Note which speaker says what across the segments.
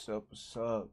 Speaker 1: What's up? What's up?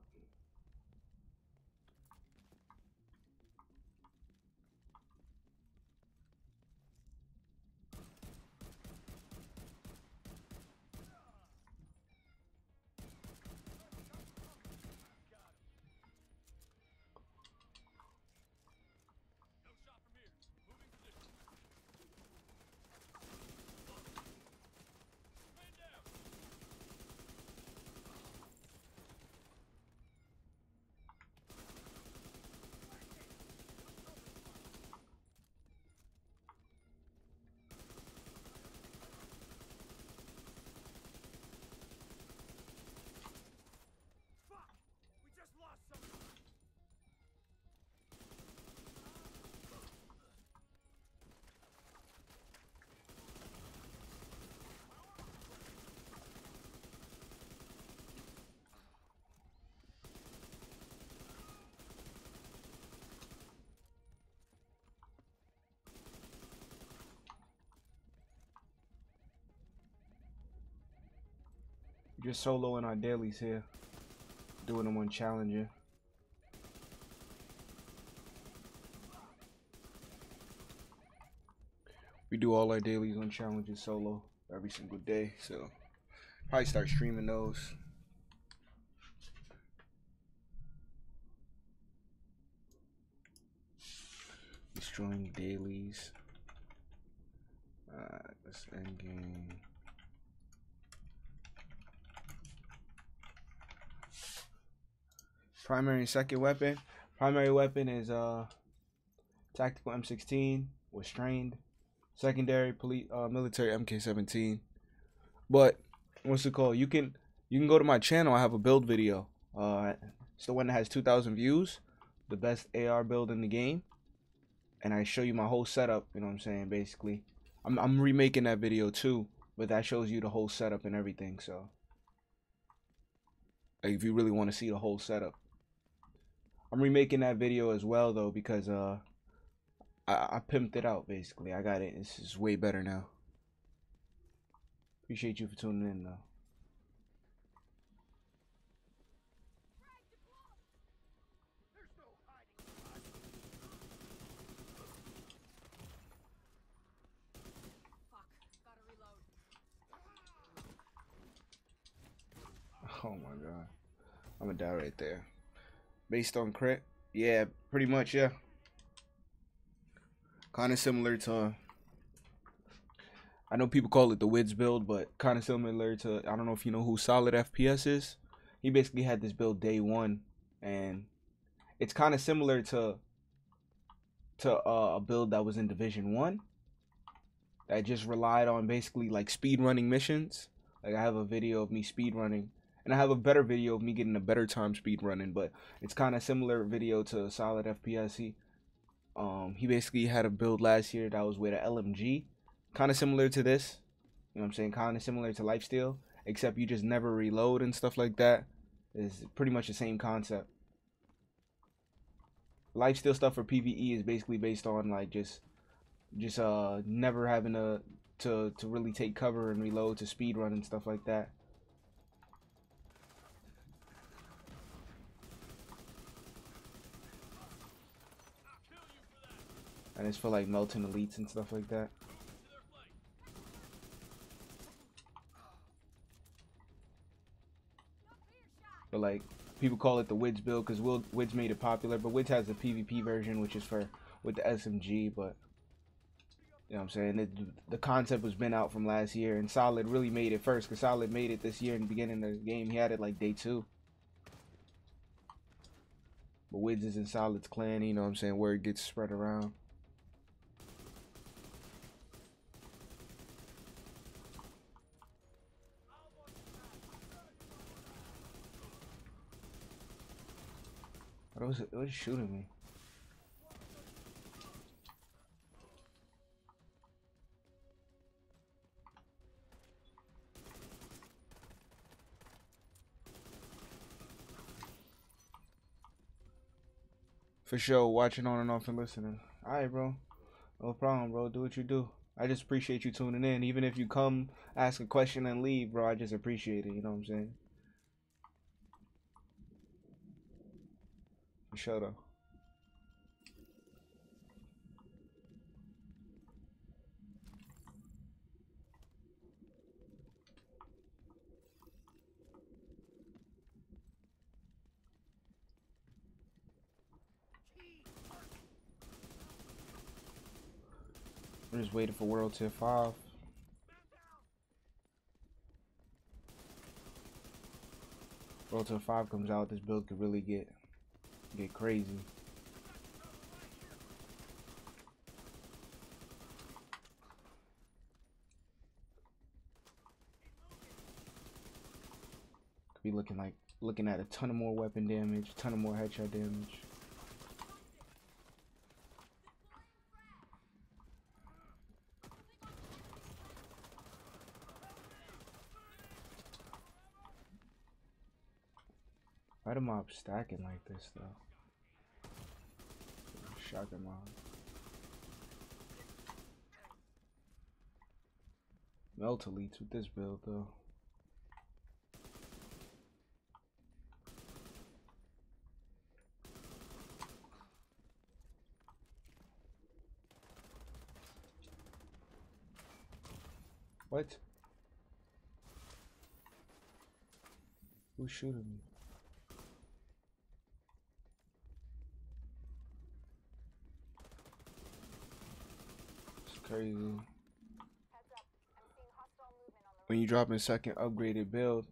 Speaker 1: Just soloing our dailies here, doing them on Challenger. We do all our dailies on Challenger solo every single day, so probably start streaming those. Destroying dailies. Let's end game. Primary and second weapon. Primary weapon is tactical M16 with strained. Secondary military MK17. But what's it called? You can go to my channel. I have a build video. It's the one that has 2,000 views. The best AR build in the game. And I show you my whole setup. You know what I'm saying? Basically, I'm remaking that video too, but that shows you the whole setup and everything. So, like, if you really want to see the whole setup. I'm remaking that video as well though because I pimped it out basically. I got it. This is way better now. Appreciate you for tuning in though. Oh my god. I'm gonna die right there. Based on crit? Yeah, pretty much, yeah. Kind of similar to, I know people call it the Wids build, but kind of similar to, I don't know if you know who Solid FPS is. He basically had this build day one, and it's kind of similar to a build that was in Division 1 that just relied on basically like speed running missions. Like, I have a video of me speed running, and I have a better video of me getting a better time speed running, but it's kind of similar video to Solid FPS. He basically had a build last year that was with an LMG, kind of similar to this. You know what I'm saying? Kind of similar to Lifesteal, except you just never reload and stuff like that. It's pretty much the same concept. Lifesteal stuff for PvE is basically based on like just never having to really take cover and reload to speed run and stuff like that. And it's for like melting elites and stuff like that. But like, people call it the Wids build because Wids made it popular, but Wids has the PvP version, which is for with the SMG. But you know what I'm saying, the concept was been out from last year, and Solid really made it first because Solid made it this year in the beginning of the game. He had it like day 2. But Wids is in Solid's clan, you know what I'm saying, where it gets spread around. What was shooting me? For sure, watching on and off and listening. Alright, bro. No problem, bro. Do what you do. I just appreciate you tuning in. Even if you come, ask a question, and leave, bro, I just appreciate it. You know what I'm saying? For sure though. I'm just waiting for World Tier 5. World Tier 5 comes out, this build could really get crazy. Could be looking at a ton of more weapon damage, a ton of more headshot damage. Why the mob stacking like this though? Shotgun mob. Melt elites with this build though. What? Who's shooting me? It's crazy. When you drop in second upgraded build,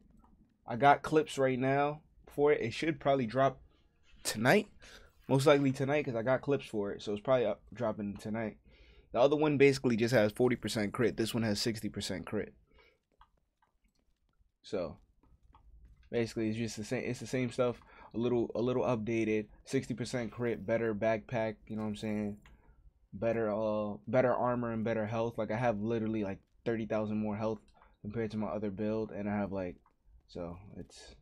Speaker 1: I got clips right now for it. It should probably drop tonight. Most likely tonight because I got clips for it. So it's probably dropping tonight. The other one basically just has 40% crit. This one has 60% crit. So basically it's just the same. It's the same stuff. A little updated. 60% crit, better backpack. You know what I'm saying? Better armor and better health. Like I have literally like 30,000 more health compared to my other build, and I have like, so it's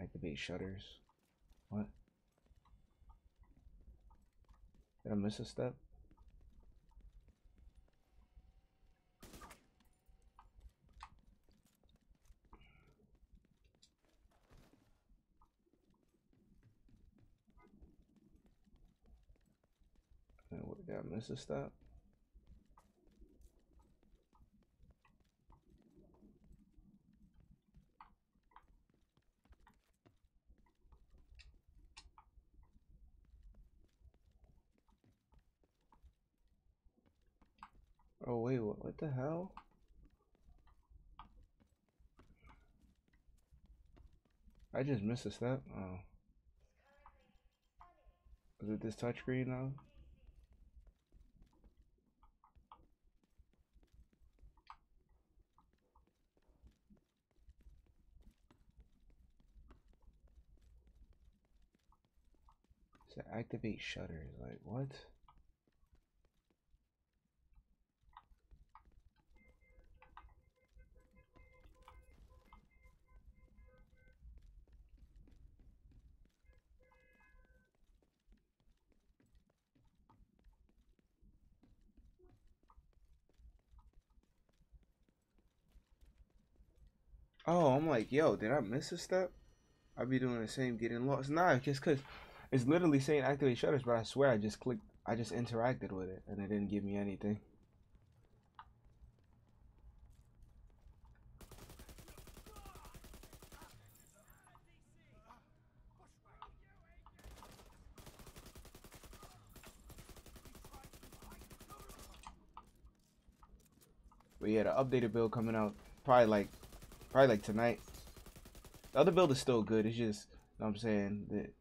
Speaker 1: activate shutters. What? Did I miss a step? Did I miss a step? Oh wait, what the hell? I just missed a step. Oh, is it this touchscreen now? To activate shutters, like what? Oh, I'm like, yo, did I miss a step? I be doing the same, getting lost. Nah, just cause it's literally saying activate shutters, but I swear I just clicked, I just interacted with it, and it didn't give me anything. But yeah, the updated build coming out probably like tonight. The other build is still good. It's just, you know what I'm saying, that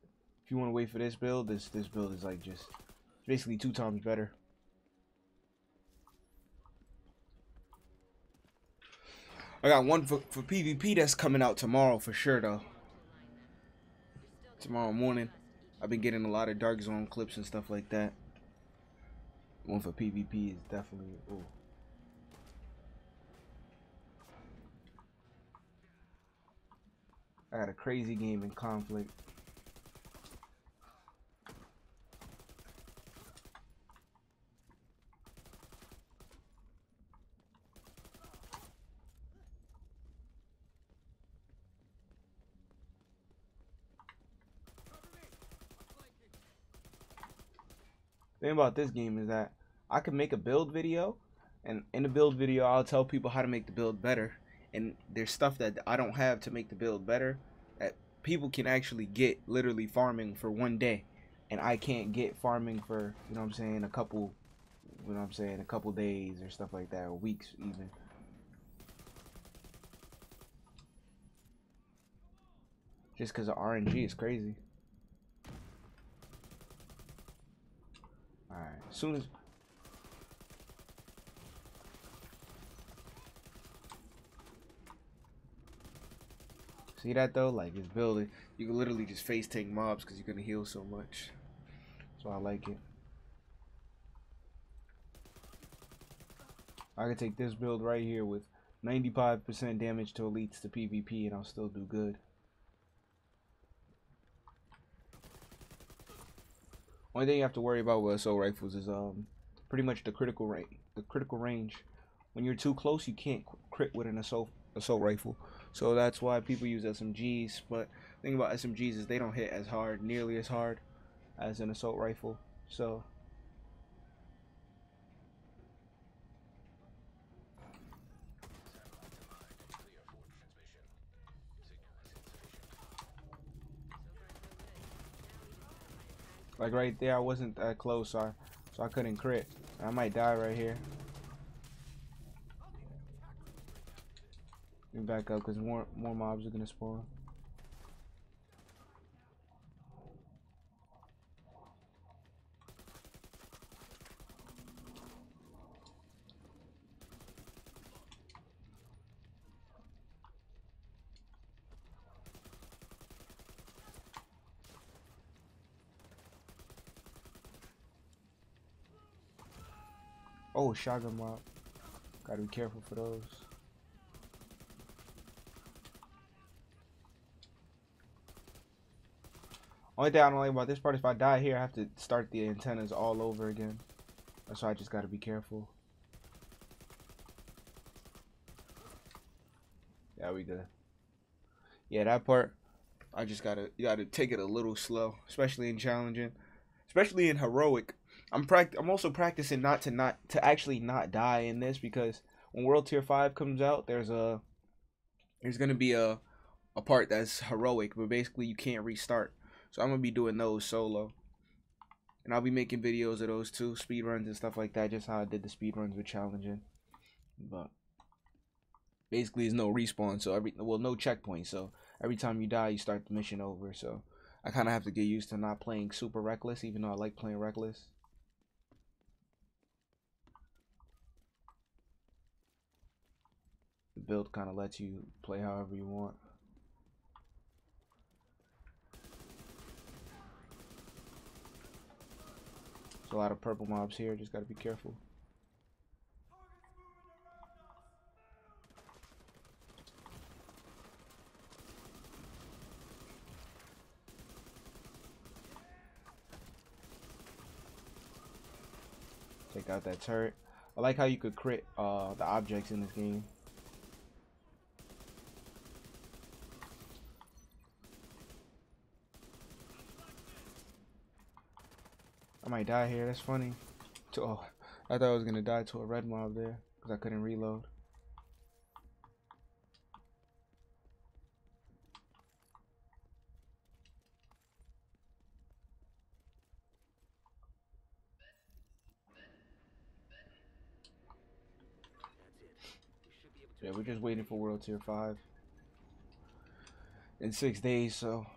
Speaker 1: if you want to wait for this build, this build is like just basically 2 times better. I got one for PvP that's coming out tomorrow for sure though. Tomorrow morning. I've been getting a lot of Dark Zone clips and stuff like that. One for PvP is definitely, ooh. I got a crazy game in Conflict. The thing about this game is that I can make a build video, and in the build video, I'll tell people how to make the build better. And there's stuff that I don't have to make the build better that people can actually get literally farming for one day, and I can't get farming for, you know what I'm saying, a couple, you know what I'm saying, a couple days or stuff like that, or weeks even. Just because of RNG is crazy. Alright, as soon as... See that though? Like, it's building. You can literally just face tank mobs because you're going to heal so much. So I like it. I can take this build right here with 95% damage to elites to PvP and I'll still do good. Only thing you have to worry about with assault rifles is pretty much the critical range. The critical range. When you're too close, you can't crit with an assault rifle. So that's why people use SMGs. But the thing about SMGs is they don't hit as hard, nearly as hard as an assault rifle. So like right there, I wasn't that close, so I couldn't crit. I might die right here. Let me back up because more mobs are gonna spawn. Oh, shotgun mob. Gotta be careful for those. Only thing I don't like about this part is if I die here, I have to start the antennas all over again. That's why I just gotta be careful. Yeah, we good. Yeah, that part, you gotta take it a little slow, especially in challenging, especially in heroic. I'm also practicing not to actually not die in this because when World Tier 5 comes out, there's gonna be a part that's heroic, but basically you can't restart. So I'm gonna be doing those solo. And I'll be making videos of those too, speed runs and stuff like that, just how I did the speed runs with challenging. But basically there's no respawn, so no checkpoint, so every time you die you start the mission over. So I kinda have to get used to not playing super reckless, even though I like playing reckless. The build kinda lets you play however you want. There's a lot of purple mobs here, just gotta be careful. Take out that turret. I like how you could crit the objects in this game. I might die here, that's funny. Oh, I thought I was gonna die to a red mob there because I couldn't reload. Yeah, we're just waiting for World Tier 5 in 6 days, so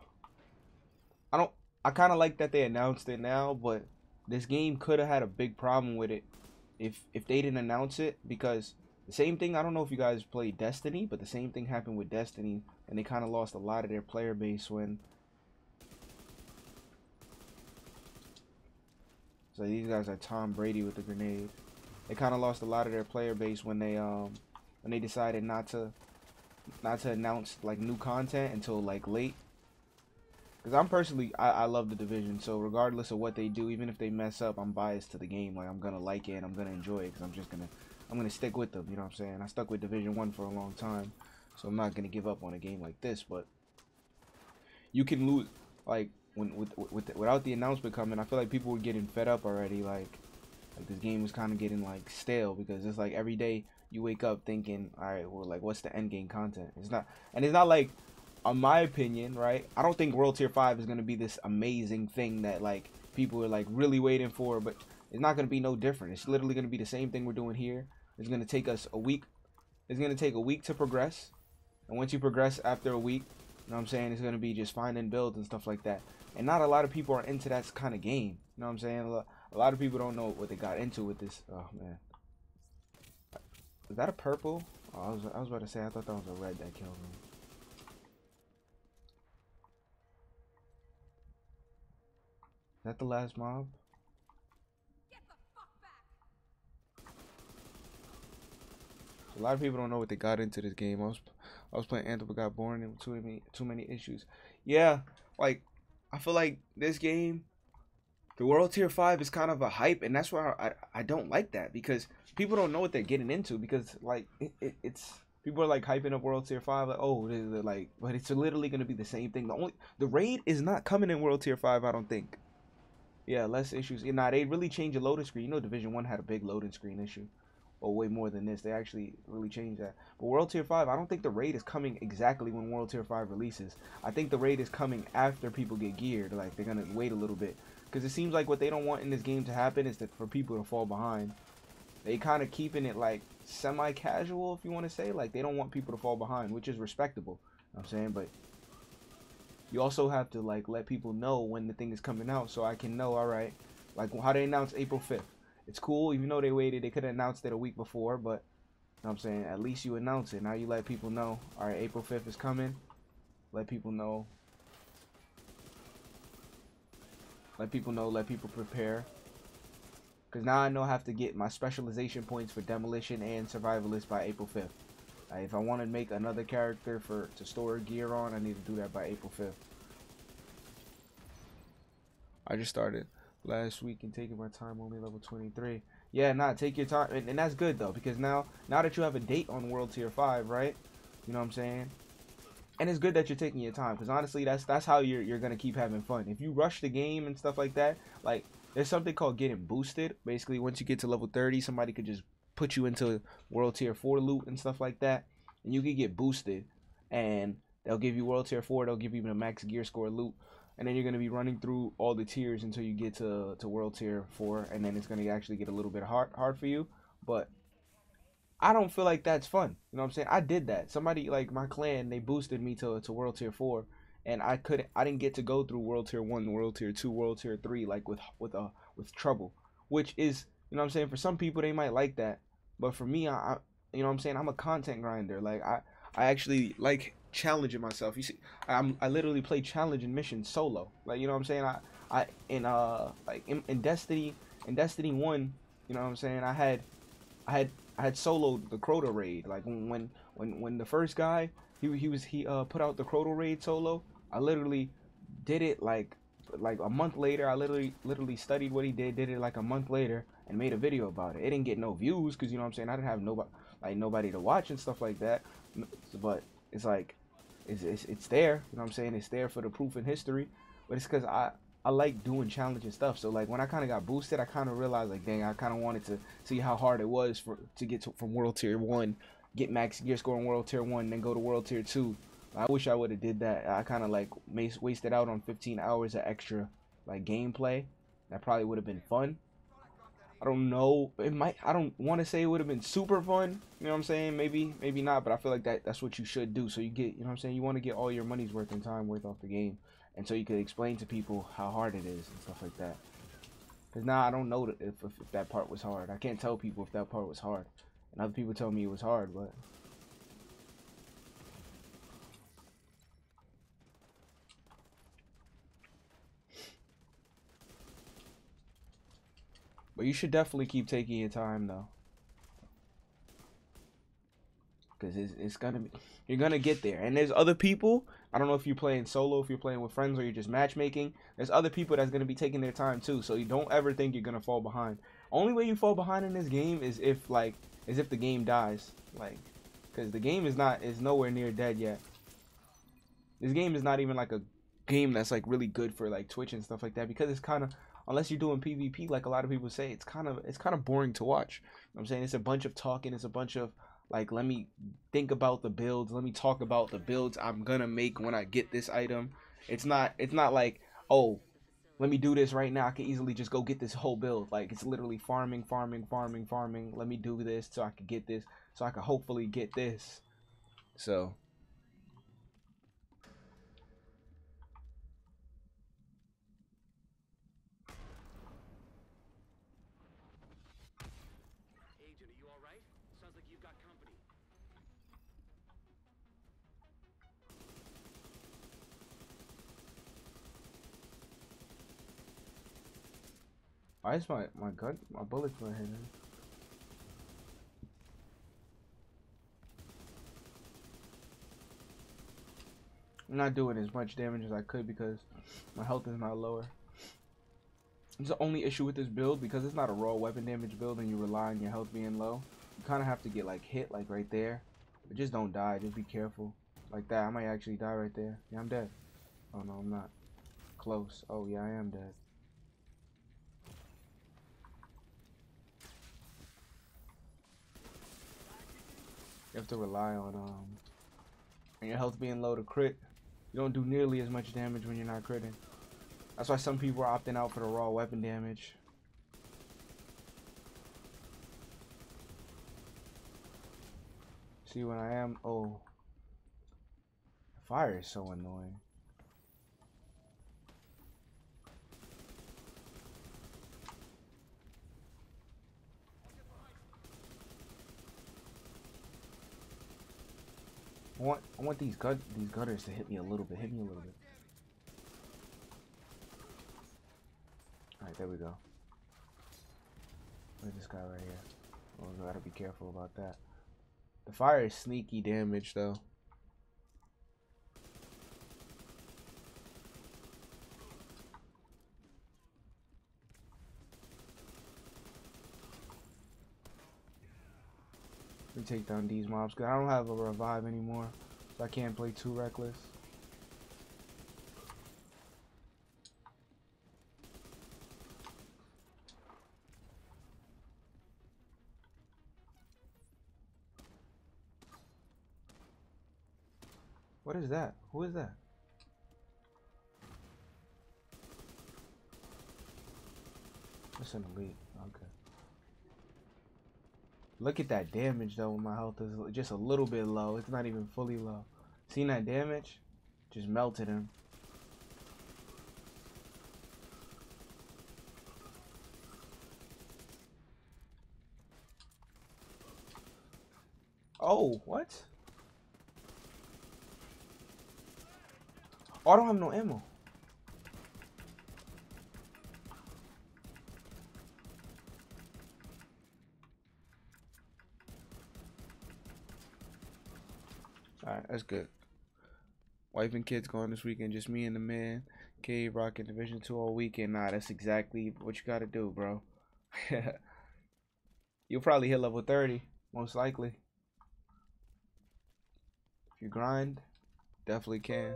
Speaker 1: I kind of like that they announced it now, but this game could have had a big problem with it if they didn't announce it, because the same thing, I don't know if you guys played Destiny, but the same thing happened with Destiny, and they kind of lost a lot of their player base when so these guys are Tom Brady with the grenade. They kind of lost a lot of their player base when they decided not to announce like new content until like late. Because I'm personally, I love the Division, so regardless of what they do, even if they mess up, I'm biased to the game. Like, I'm gonna like it and I'm gonna enjoy it because I'm gonna stick with them. You know what I'm saying? I stuck with Division 1 for a long time, so I'm not gonna give up on a game like this. But you can lose, like without the announcement coming, I feel like people were getting fed up already. Like this game was kind of getting like stale, because it's like every day you wake up thinking, all right, well, like, what's the end game content? It's not like, in my opinion, right? I don't think World Tier 5 is gonna be this amazing thing that like people are like really waiting for, but it's not gonna be no different. It's literally gonna be the same thing we're doing here. It's gonna take us a week. It's gonna take a week to progress, and once you progress after a week, you know what I'm saying, it's gonna be just finding builds and stuff like that. And not a lot of people are into that kind of game. You know what I'm saying? A lot of people don't know what they got into with this. Oh man, is that a purple? Oh, I was about to say, I thought that was a red that killed me. Is that the last mob? Get the fuck back. A lot of people don't know what they got into this game. I was playing Anthem, got boring, and too many issues. Yeah, like I feel like this game, the World Tier 5 is kind of a hype, and that's why I don't like that, because people don't know what they're getting into, because like it's people are like hyping up World Tier 5 like, oh, they're like, but it's literally gonna be the same thing. The raid is not coming in World Tier 5, I don't think. Yeah, less issues. Yeah, nah, they really changed the loading screen. You know, Division 1 had a big loading screen issue. Or way more than this. They actually really changed that. But World Tier 5, I don't think the raid is coming exactly when World Tier 5 releases. I think the raid is coming after people get geared. Like, they're going to wait a little bit. Because it seems like what they don't want in this game to happen is that for people to fall behind. They kind of keeping it, like, semi-casual, if you want to say. Like, they don't want people to fall behind, which is respectable. You know what I'm saying? But you also have to, like, let people know when the thing is coming out, so I can know, alright, like, how they announced April 5th. It's cool, even though they waited, they could have announced it a week before, but, you know what I'm saying, at least you announce it. Now you let people know, alright, April 5th is coming. Let people know. Let people know, let people prepare. Because now I know I have to get my specialization points for Demolition and Survivalist by April 5th. If I want to make another character to store gear on, I need to do that by April 5th. I just started last week and taking my time, only level 23. Yeah, nah, take your time. And that's good, though, because now that you have a date on World Tier 5, right? You know what I'm saying? And it's good that you're taking your time, because honestly, that's how you're going to keep having fun. If you rush the game and stuff like that, like, there's something called getting boosted. Basically, once you get to level 30, somebody could just put you into World Tier 4 loot and stuff like that, and you could get boosted, and they'll give you World Tier 4, they'll give you the max gear score loot, and then you're going to be running through all the tiers until you get to World Tier 4, and then it's going to actually get a little bit hard for you. But I don't feel like that's fun. You know what I'm saying? I did that. Somebody, like my clan, they boosted me to World Tier 4, and I didn't get to go through World Tier 1, World Tier 2, World Tier 3 like with trouble, which is, you know what I'm saying, for some people they might like that, but for me, I you know what I'm saying, I'm a content grinder. Like I actually like challenging myself. You see, I literally play challenging missions solo. Like, you know what I'm saying, I in Destiny 1, you know what I'm saying, I had soloed the Crota raid. Like when the first guy he put out the Crota raid solo, I literally did it like a month later. I literally studied what he did it like a month later, and made a video about it. It didn't get no views because, you know what I'm saying, I didn't have nobody to watch and stuff like that. But it's like it's there. You know what I'm saying? It's there for the proof in history. But it's because I like doing challenging stuff. So like when I kind of got boosted, I kind of realized, like, dang, I kind of wanted to see how hard it was to get from World Tier 1, get max gear score in World Tier 1, and then go to World Tier 2. I wish I would have did that. I kind of like wasted out on 15 hours of extra like gameplay. That probably would have been fun. I don't know. It might. I don't want to say it would have been super fun. You know what I'm saying? Maybe not. But I feel like that's what you should do. So you get, you know what I'm saying, you want to get all your money's worth and time worth off the game, and so you could explain to people how hard it is and stuff like that. Because now I don't know if that part was hard. I can't tell people if that part was hard, and other people tell me it was hard, but. But you should definitely keep taking your time, though. Because it's gonna be, you're gonna get there. And there's other people, I don't know if you're playing solo, if you're playing with friends, or you're just matchmaking. There's other people that's gonna be taking their time too. So you don't ever think you're gonna fall behind. Only way you fall behind in this game is if the game dies. Like, because the game is nowhere near dead yet. This game is not even like game that's like really good for like Twitch and stuff like that, because it's kind of, unless you're doing PvP like a lot of people say, it's kind of boring to watch. You know what I'm saying, it's a bunch of talking, it's a bunch of like, let me think about the builds, let me talk about the builds I'm gonna make when I get this item. It's not like, oh, let me do this right now, I can easily just go get this whole build. Like, it's literally farming, farming, farming, farming. Let me do this so I could get this, so I could hopefully get this. So
Speaker 2: Agent, are you all right? Sounds like you've got company.
Speaker 1: why is my gun, my bullets not hitting? I'm not doing as much damage as I could because my health is not lower. It's the only issue with this build, because it's not a raw weapon damage build and you rely on your health being low. You kind of have to get like hit like right there, but just don't die. Just be careful like that. I might actually die right there. Yeah, I'm dead. Oh no, I'm not. Close. Oh yeah, I am dead. You have to rely on your health being low to crit. You don't do nearly as much damage when you're not critting. That's why some people are opting out for the raw weapon damage. See, when I am, oh, the fire is so annoying. I want these gunners to hit me a little bit. Hit me a little bit. Alright, there we go. Where's this guy right here? Oh, we gotta be careful about that. The fire is sneaky damage though. We take down these mobs because I don't have a revive anymore, so I can't play too reckless. What is that? Who is that? That's an elite. Okay. Look at that damage though when my health is just a little bit low. It's not even fully low. Seen that damage? Just melted him. Oh, what? Oh, I don't have no ammo. Alright, that's good. Wife and kids going this weekend, just me and the man. Cave rocking Division 2 all weekend. Nah, that's exactly what you gotta do, bro. You'll probably hit level 30, most likely. If you grind, definitely can.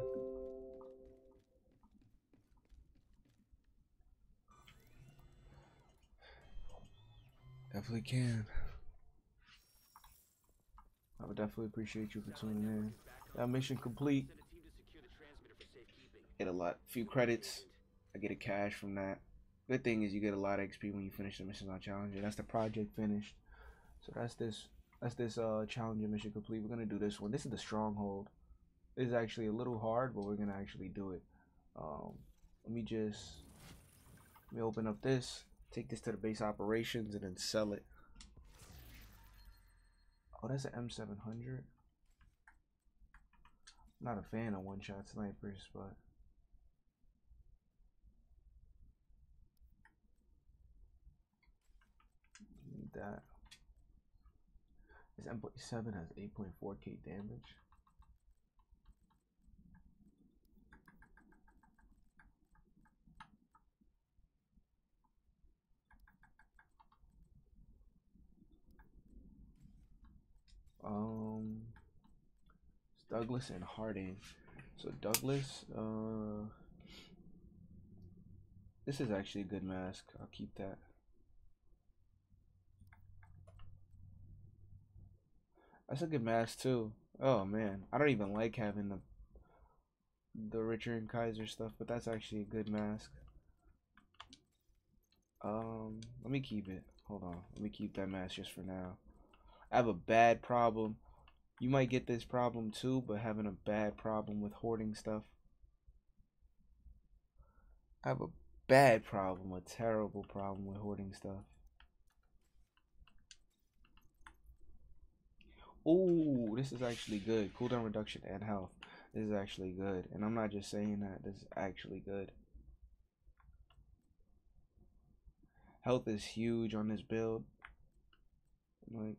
Speaker 1: Definitely can. I would definitely appreciate you for tuning in. That mission complete. Get a lot, few credits. I get a cash from that. Good thing is you get a lot of XP when you finish the missions on Challenger. That's the project finished. So that's this Challenger mission complete. We're gonna do this one. This is the Stronghold. This is actually a little hard, but we're gonna actually do it. Let me open up this, take this to the base operations, and then sell it. Oh, that's an M700. Not a fan of one-shot snipers, but need that. This M7 has 8.4k damage. It's Douglas and Harding. So Douglas, This is actually a good mask. I'll keep that. That's a good mask too. Oh man, I don't even like having the Richard and Kaiser stuff, but that's actually a good mask. Let me keep it. Hold on. Let me keep that mask just for now. I have a bad problem. You might get this problem too, but having a bad problem with hoarding stuff. I have a bad problem, a terrible problem with hoarding stuff. Ooh, this is actually good. Cooldown reduction and health. This is actually good. And I'm not just saying that. This is actually good. Health is huge on this build. Like,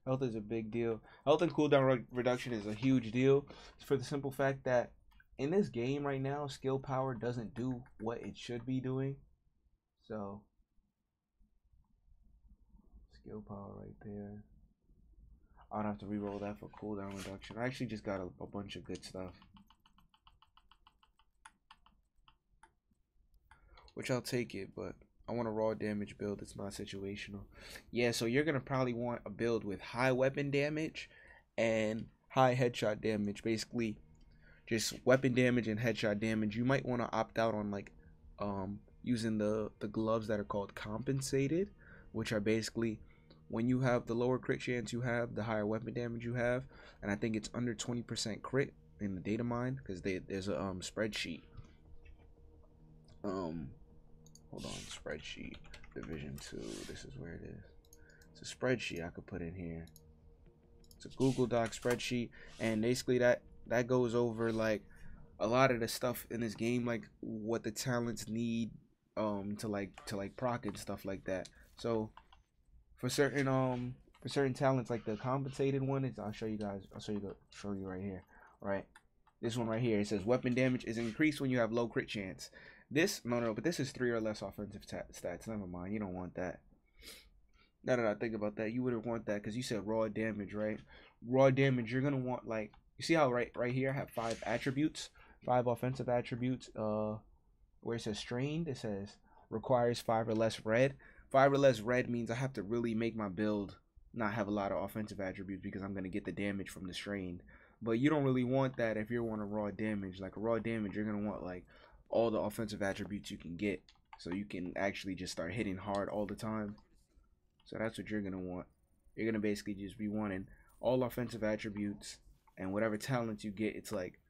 Speaker 1: health is a big deal. Health and cooldown reduction is a huge deal for the simple fact that in this game right now, skill power doesn't do what it should be doing. So, skill power right there. I don't have to reroll that for cooldown reduction. I actually just got a bunch of good stuff, which I'll take it, but I want a raw damage build that's not situational. Yeah, so you're going to probably want a build with high weapon damage and high headshot damage. Basically, just weapon damage and headshot damage. You might want to opt out on like using the gloves that are called compensated, which are basically when you have the lower crit chance you have, the higher weapon damage you have, and I think it's under 20% crit in the data mine because there's a spreadsheet. Hold on, spreadsheet, division 2. This is where it is. It's a spreadsheet I could put in here. It's a Google Doc spreadsheet, and basically that goes over like a lot of the stuff in this game, like what the talents need to proc and stuff like that. So for certain talents, like the compensated one is, I'll show you right here. Right, this one right here, it says weapon damage is increased when you have low crit chance. This but this is 3 or less offensive stats. Never mind, you don't want that. Now that I think about that, you wouldn't want that because you said raw damage, right? Raw damage, you're gonna want, like, you see how right here I have 5 attributes, 5 offensive attributes. Where it says strained, it says requires 5 or less red. 5 or less red means I have to really make my build not have a lot of offensive attributes because I'm gonna get the damage from the strained. But you don't really want that if you're wanting raw damage. Like raw damage, you're gonna want like all the offensive attributes you can get, so you can actually just start hitting hard all the time. So that's what you're gonna want. You're gonna basically just be wanting all offensive attributes, and whatever talents you get, it's like,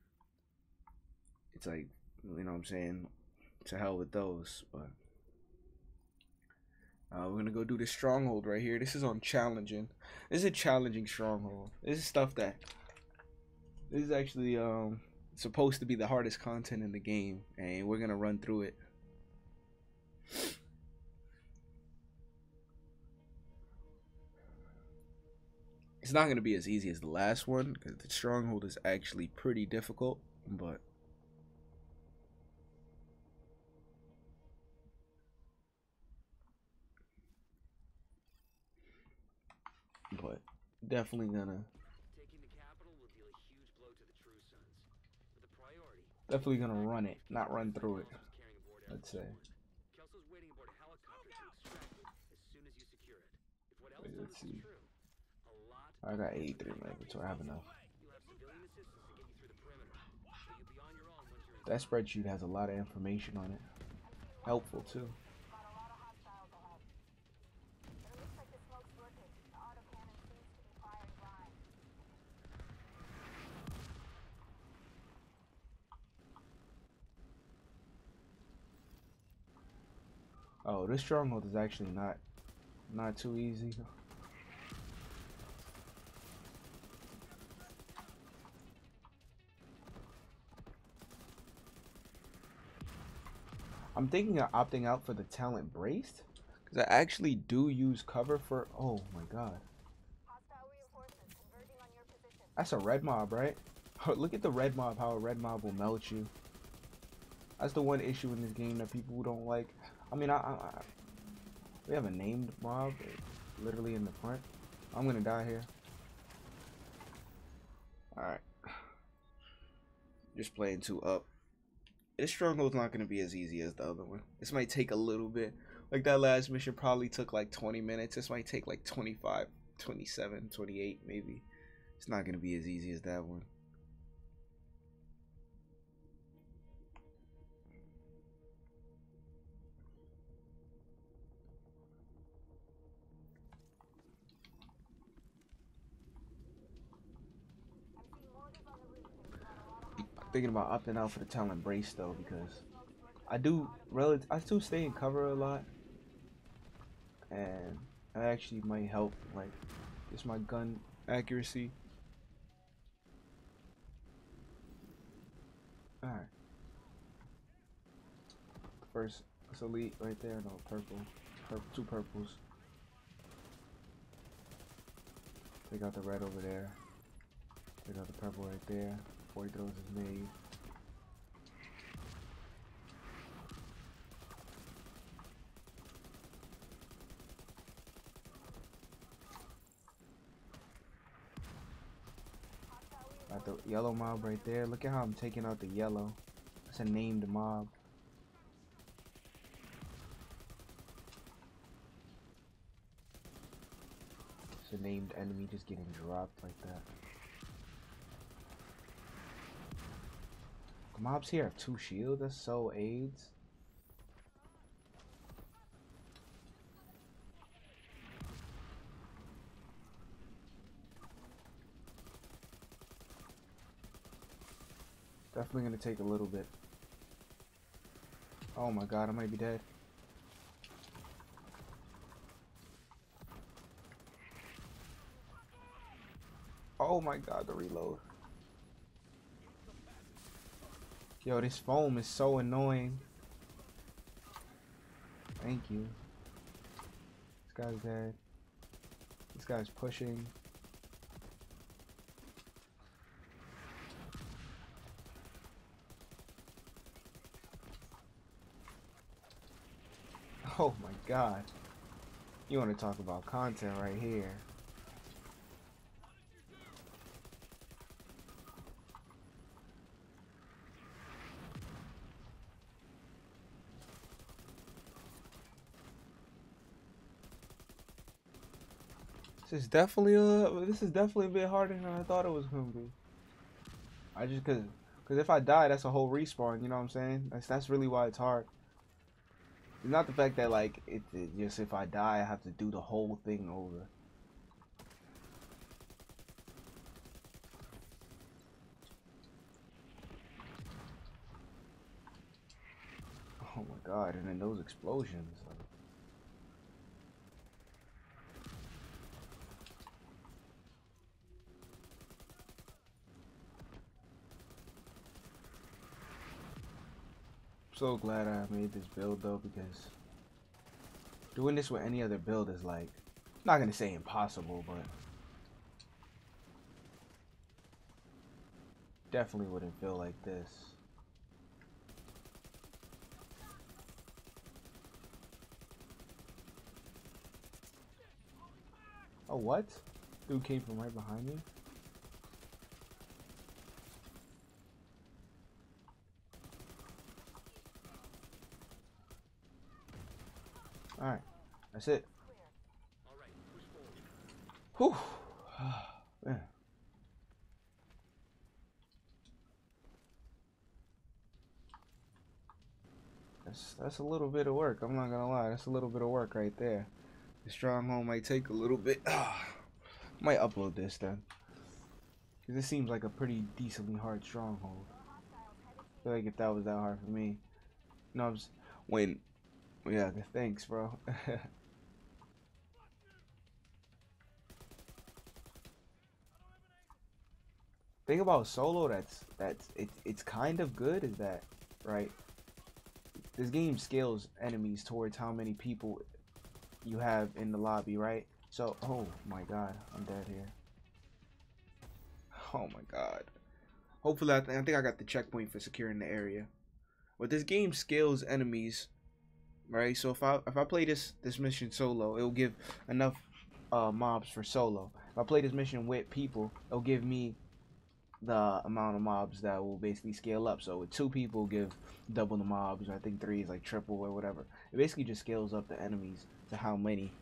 Speaker 1: you know what I'm saying, to hell with those. But we're gonna go do this stronghold right here. This is on challenging. This is a challenging stronghold. This is stuff that this is actually supposed to be the hardest content in the game, and we're gonna run through it. It's not gonna be as easy as the last one because the stronghold is actually pretty difficult, but definitely gonna run it, not run through it. Let's say. Wait, let's see. I got 83 minutes, so I have enough. That spreadsheet has a lot of information on it. Helpful too. Oh, this stronghold is actually not too easy. I'm thinking of opting out for the talent braced because I actually do use cover for. Oh my god, that's a red mob, right? Look at the red mob. How a red mob will melt you. That's the one issue in this game that people don't like. I mean, we have a named mob literally in the front. I'm gonna die here. All right, just playing 2 up. this stronghold's not gonna be as easy as the other one. This might take a little bit. Like that last mission probably took like 20 minutes. This might take like 25, 27, 28 maybe. It's not gonna be as easy as that one. Thinking about opting out for the talent brace though, because I do stay in cover a lot, and that actually might help, like just my gun accuracy. All right, first it's elite right there. No, purple, two purples. Take out the red over there. Take out the purple right there before he throws his nade. Got the yellow mob right there. Look at how I'm taking out the yellow. It's a named mob. It's a named enemy just getting dropped like that. The mobs here have 2 shields. That's so AIDS. Definitely gonna take a little bit. Oh my god, I might be dead. Oh my god, the reload. Yo, this foam is so annoying. Thank you. This guy's dead. This guy's pushing. Oh my god. You want to talk about content right here. This is definitely a bit harder than I thought it was gonna be. I just cause if I die, that's a whole respawn. You know what I'm saying? That's really why it's hard. It's not the fact that like it just if I die, I have to do the whole thing over. Oh my god! And then those explosions. Like, so glad I made this build though, because doing this with any other build is like, I'm not gonna say impossible, but definitely wouldn't feel like this. Oh, what? Dude came from right behind me. Alright, that's it. Whew. Man. That's a little bit of work. I'm not gonna lie. That's a little bit of work right there. The stronghold might take a little bit. Might upload this then, because it seems like a pretty decently hard stronghold. I feel like if that was that hard for me, no, I'm just when. Yeah, thanks, bro. Thing about solo it's kind of good is that, right? This game scales enemies towards how many people you have in the lobby, right? So, oh my god, I'm dead here. Oh my god. Hopefully, I think I got the checkpoint for securing the area. But this game scales enemies, right? So if I play this mission solo, it'll give enough mobs for solo. If I play this mission with people, it'll give me the amount of mobs that will basically scale up. So with 2 people give double the mobs. I think 3 is like triple or whatever. It basically just scales up the enemies to how many,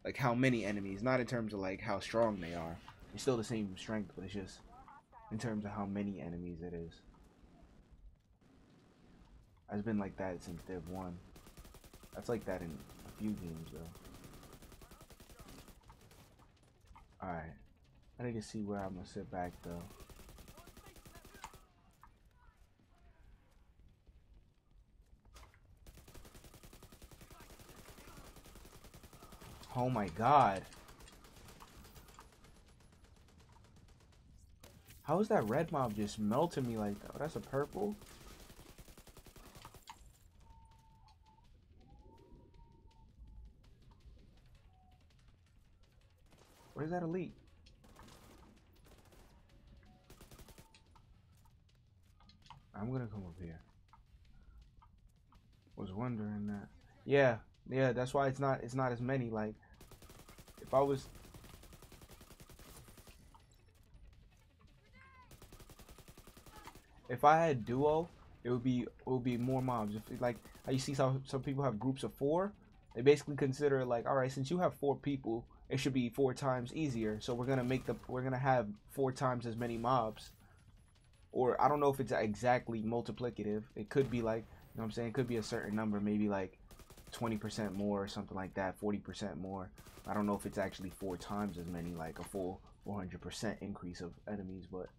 Speaker 1: like how many enemies, not in terms of like how strong they are. It's still the same strength, but it's just in terms of how many enemies it is. It's been like that since Div 1. That's like that in a few games though. Alright. I need to see where I'm gonna sit back though. Oh my god. How is that red mob just melting me like that? Oh, that's a purple? Where's that elite? I'm gonna come up here. Was wondering that. Yeah, that's why it's not as many. Like if I had duo, it would be more mobs. If like how you see some people have groups of 4, they basically consider like, all right, since you have 4 people, it should be 4 times easier. So we're gonna have 4 times as many mobs. Or I don't know if it's exactly multiplicative. It could be like, you know what I'm saying? It could be a certain number, maybe like 20% more or something like that, 40% more. I don't know if it's actually 4 times as many, like a full 400% increase of enemies, but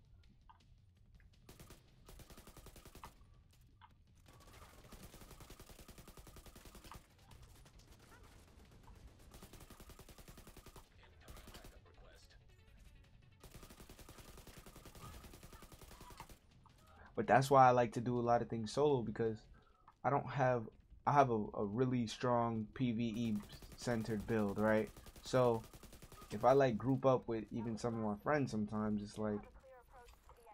Speaker 1: that's why I like to do a lot of things solo, because I don't have I have a really strong PvE centered build, right? So if I like group up with even some of my friends, sometimes it's like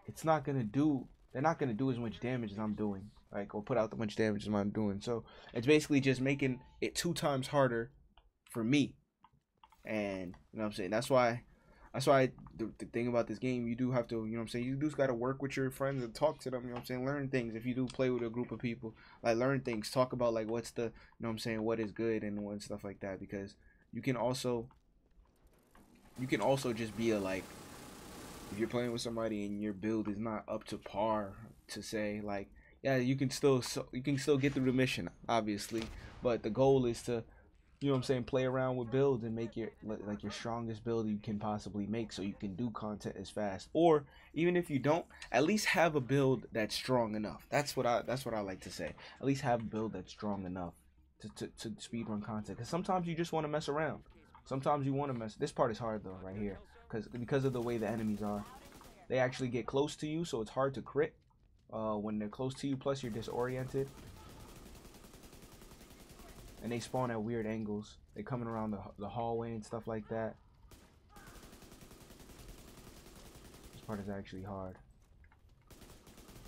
Speaker 1: they're not gonna do as much damage as I'm doing, like, or put out as much damage as I'm doing. So it's basically just making it 2 times harder for me. And you know what I'm saying, that's why the thing about this game, you do have to, you know what I'm saying, you just got to work with your friends and talk to them, you know what I'm saying, learn things. If you do play with a group of people, like, learn things, talk about like what's the, you know what I'm saying, what is good and what stuff like that. Because you can also just be a, like, if you're playing with somebody and your build is not up to par, to say like, yeah, you can still get through the mission, obviously, but the goal is to, you know what I'm saying, play around with builds and make your, like, your strongest build you can possibly make, so you can do content as fast. Or even if you don't, at least have a build that's strong enough. That's what I like to say. At least have a build that's strong enough to speedrun content. Because sometimes you just want to mess around. Sometimes you want to mess. This part is hard though, right here, because of the way the enemies are. They actually get close to you, so it's hard to crit when they're close to you. Plus you're disoriented. And they spawn at weird angles. They coming around the hallway and stuff like that. This part is actually hard.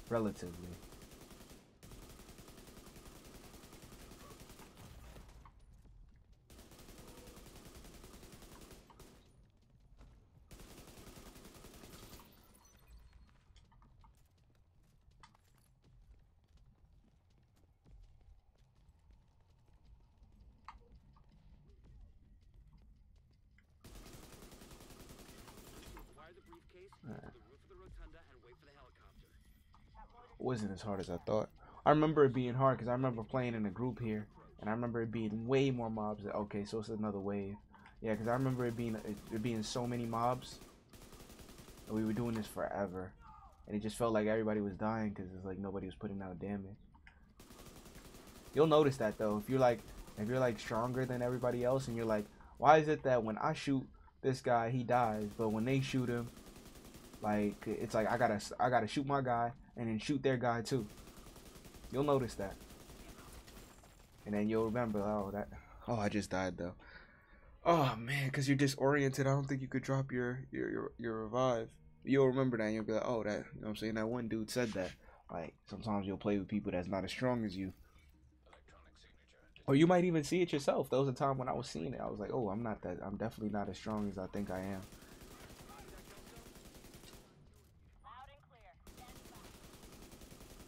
Speaker 1: Relatively. It wasn't as hard as I thought. I remember it being hard because I remember playing in a group here, and I remember it being way more mobs. Okay, so it's another wave. Yeah, because I remember it being so many mobs, and we were doing this forever, and it just felt like everybody was dying because it's like nobody was putting out damage. You'll notice that though, if you're like stronger than everybody else, and you're like, why is it that when I shoot this guy he dies, but when they shoot him, like, it's like I gotta shoot my guy and then shoot their guy too. You'll notice that, and then you'll remember, oh, I just died though. Oh man, because you're disoriented. I don't think you could drop your revive. You'll remember that, and you'll be like, oh, that, you know what I'm saying, that one dude said that. Like, sometimes you'll play with people that's not as strong as you, or you might even see it yourself. There was a time when I was seeing it, I was like, oh, I'm definitely not as strong as I think I am.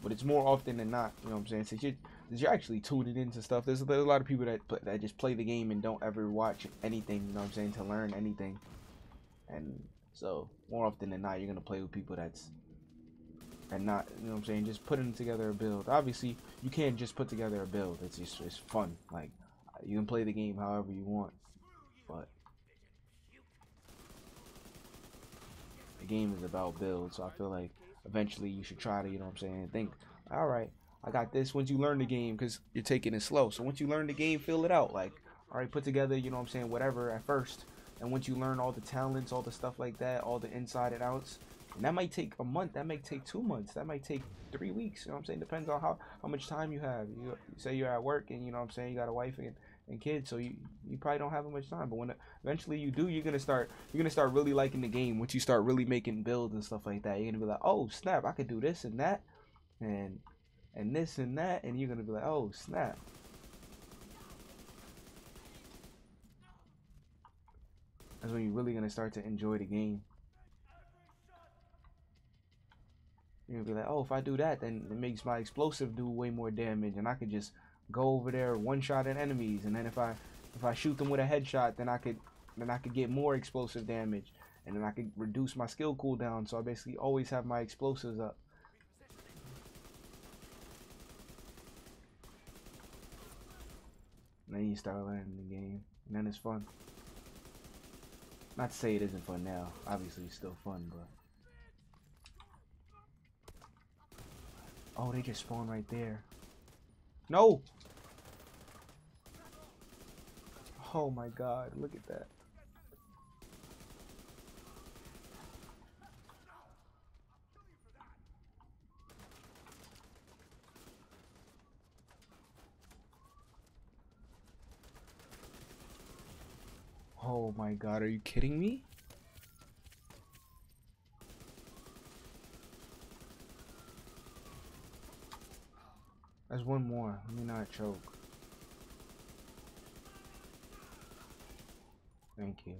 Speaker 1: but it's more often than not. You know what I'm saying? Since you're actually tuning into stuff. There's a lot of people that just play the game and don't ever watch anything. You know what I'm saying? To learn anything. And so more often than not, you're gonna play with people that's and not, you know what I'm saying, just putting together a build. Obviously, you can't just put together a build. It's fun. Like you can play the game however you want, but the game is about build. So I feel like eventually you should try to, you know what I'm saying, think, all right, I got this. Once you learn the game, because you're taking it slow. So once you learn the game, fill it out. Like, all right, put together, you know what I'm saying, whatever at first. And once you learn all the talents, all the stuff like that, all the inside and outs, and that might take a month, that might take 2 months, that might take 3 weeks, you know what I'm saying? Depends on how much time you have. You say you're at work and, you know what I'm saying, you got a wife and kids, so you probably don't have much time. But when eventually you do, you're gonna start really liking the game. Once you start really making builds and stuff like that, you're gonna be like, oh snap, I could do this and that, and this and that, and you're gonna be like, oh snap. That's when you're really gonna start to enjoy the game. You're gonna be like, oh, if I do that, then it makes my explosive do way more damage, and I could just go over there one shot at enemies, and then if I shoot them with a headshot, then I could get more explosive damage, and then I could reduce my skill cooldown. So I basically always have my explosives up. And then you start learning the game, and then it's fun. Not to say it isn't fun now. Obviously, it's still fun, but oh, they just spawned right there. No! Oh my god, look at that. Oh my god, are you kidding me? There's one more. Let me not choke. Thank you.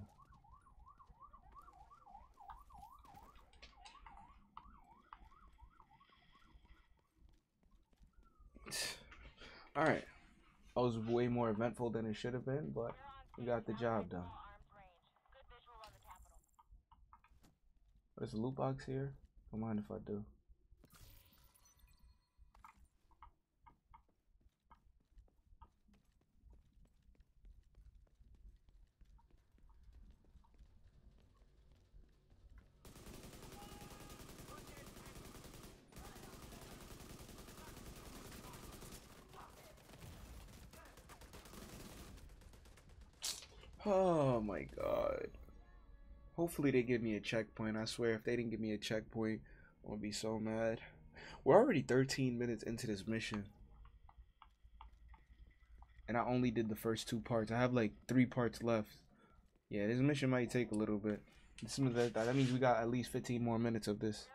Speaker 1: Alright. That was way more eventful than it should have been, but we got the job done. There's a loot box here. Don't mind if I do. Oh my god. Hopefully they give me a checkpoint. I swear if they didn't give me a checkpoint, I'm gonna be so mad. We're already 13 minutes into this mission. And I only did the first 2 parts. I have like 3 parts left. Yeah, this mission might take a little bit. That means we got at least 15 more minutes of this.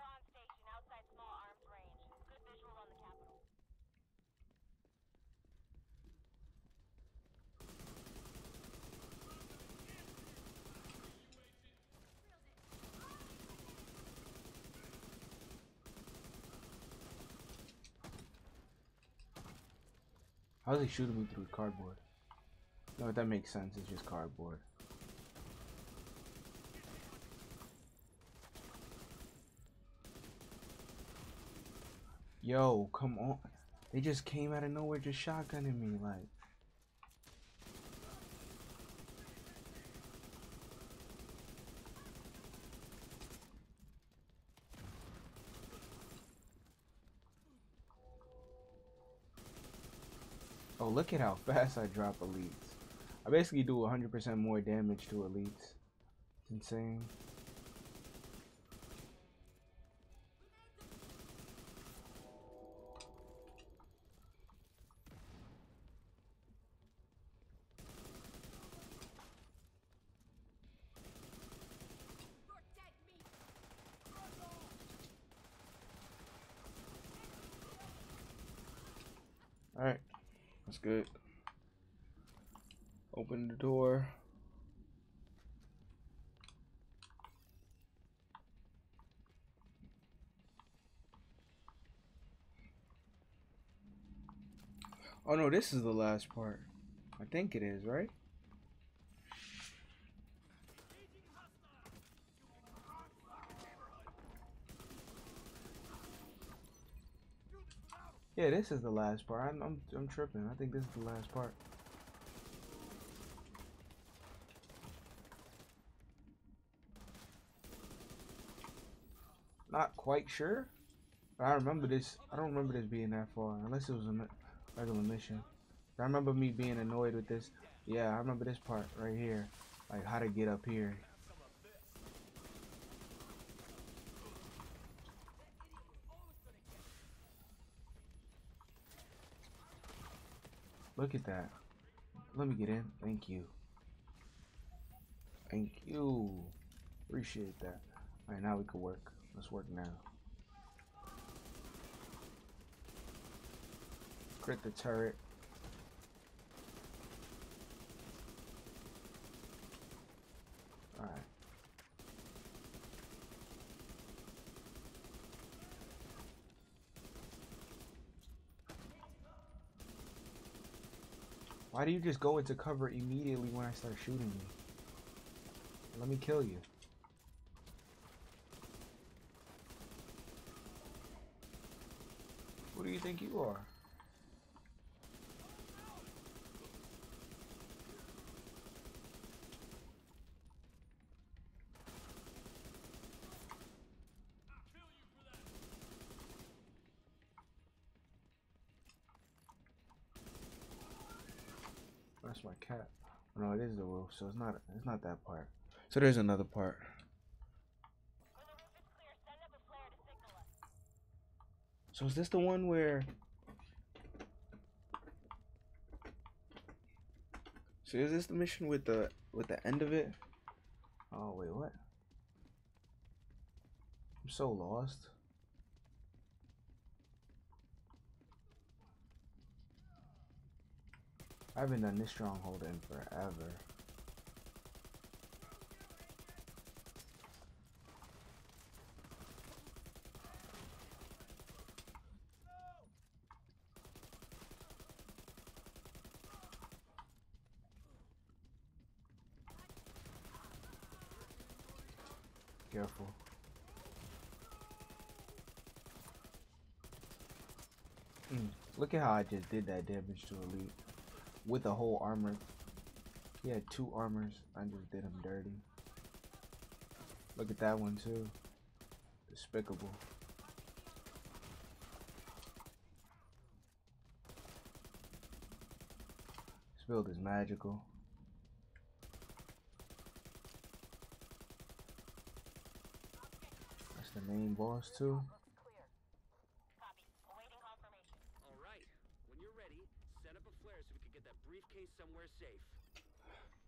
Speaker 1: How's he shooting me through cardboard? No, that makes sense. It's just cardboard. Yo, come on. They just came out of nowhere just shotgunning me, like. Oh, look at how fast I drop elites. I basically do 100% more damage to elites. It's insane. Alright, that's good. Open the door. Oh no, this is the last part. I think it is, right? Yeah, this is the last part. I'm tripping. I think this is the last part. Not quite sure. But I remember this. I don't remember this being that far, unless it was a regular mission. I remember me being annoyed with this. Yeah, I remember this part right here, like how to get up here. Look at that. Let me get in. Thank you. Thank you. Appreciate that. All right, now we can work. Let's work now. Crit the turret. Alright. Why do you just go into cover immediately when I start shooting you? Let me kill you. Who do you think you are? That's my cat. No, it is the roof, so it's not that part. So there's another part. So is this the one where So is this the mission with the end of it? Oh wait, what? I'm so lost. I haven't done this stronghold in forever. Careful. Look at how I just did that damage to Elite. With a whole armor. He had 2 armors. I just did him dirty. Look at that one too. Despicable. This build is magical. That's the main boss too.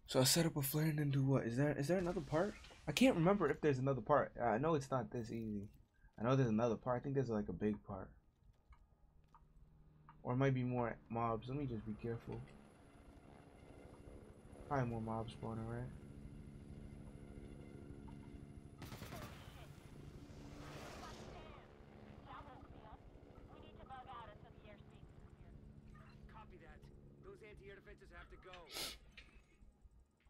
Speaker 1: So I set up a flare and then do what? Is there another part? I can't remember if there's another part. I know it's not this easy. I know there's another part. I think there's like a big part. Or it might be more mobs. Let me just be careful. Probably more mobs spawning, right?
Speaker 2: Copy that. Those anti-air defenses have to go.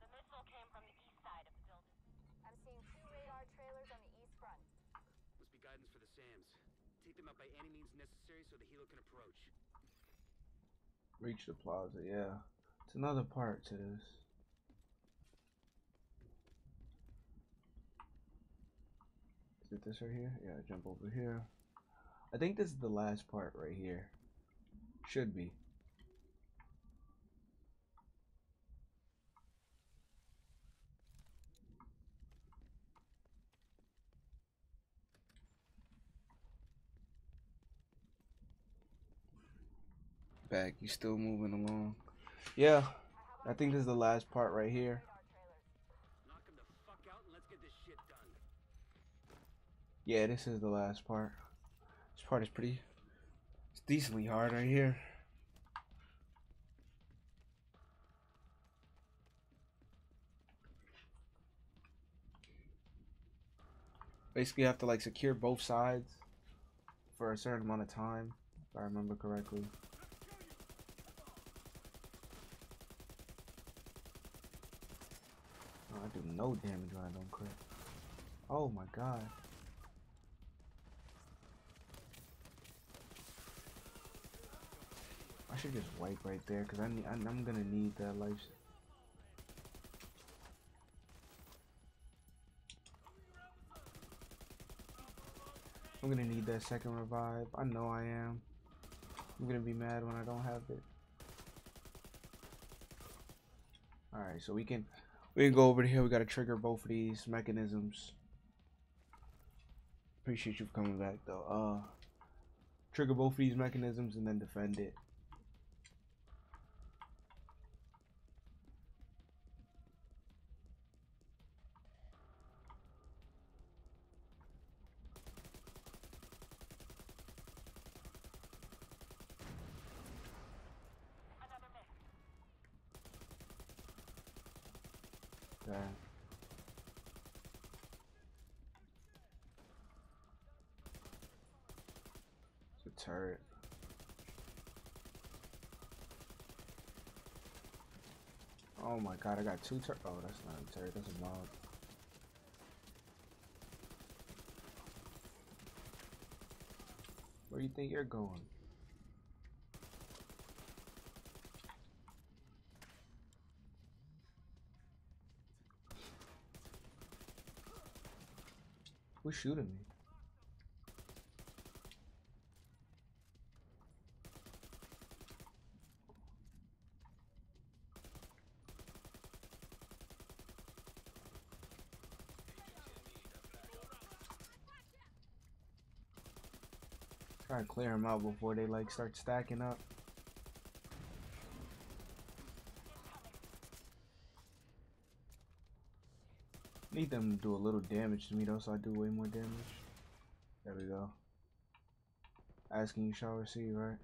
Speaker 3: The missile came from the east side of the building. I'm seeing 2 radar trailers on the east front.
Speaker 2: Must be guidance for the SAMs. Take them out by any means necessary so the helo can approach.
Speaker 1: Reach the plaza, yeah. It's another part to this. Is it this right here? Yeah, jump over here. I think this is the last part right here. Should be. Back, you still moving along. Yeah, I think this is the last part right here.
Speaker 2: Knock them the fuck out and let's get this shit done.
Speaker 1: Yeah, this is the last part. This part is it's decently hard right here. Basically, you have to like secure both sides for a certain amount of time, if I remember correctly. Oh, I do no damage when I don't crit. Oh my god. I should just wipe right there because I'm gonna need that life. I'm gonna need that second revive. I know I am. I'm gonna be mad when I don't have it. Alright, so we can go over here. We gotta trigger both of these mechanisms. Appreciate you for coming back though. Trigger both of these mechanisms and then defend it. Okay. It's a turret. Oh my god, I got two turrets. Oh, that's not a turret, that's a mob. Where do you think you're going? Who's shooting me? Try to clear them out before they like start stacking up. Need them to do a little damage to me though, so I do way more damage. There we go. Asking you shall receive, right?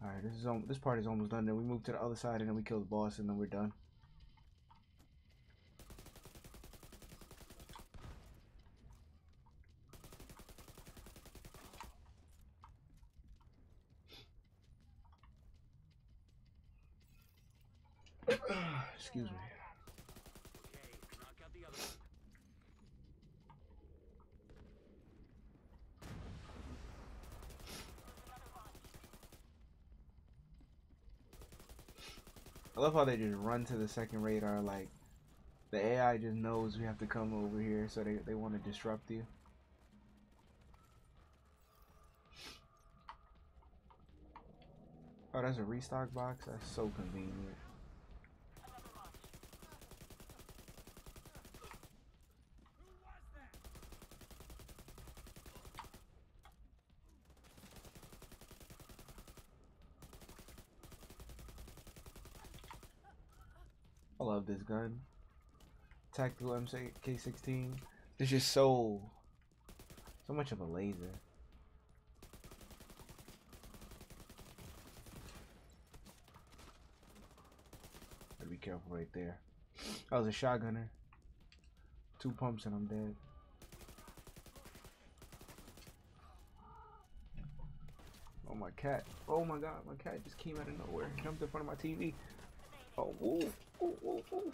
Speaker 1: Alright, this part is almost done. Then we move to the other side and then we kill the boss and then we're done. Excuse me.
Speaker 2: Okay, knock out the other one.
Speaker 1: I love how they just run to the second radar. Like the AI just knows we have to come over here, so they want to disrupt you. Oh, that's a restock box. That's so convenient. I love this gun. Tactical MK16. It's just so much of a laser. Gotta be careful right there. I was a shotgunner. 2 pumps and I'm dead. Oh my cat. Oh my god, my cat just came out of nowhere. Jumped in front of my TV. Oh, woo. Ooh, ooh, ooh.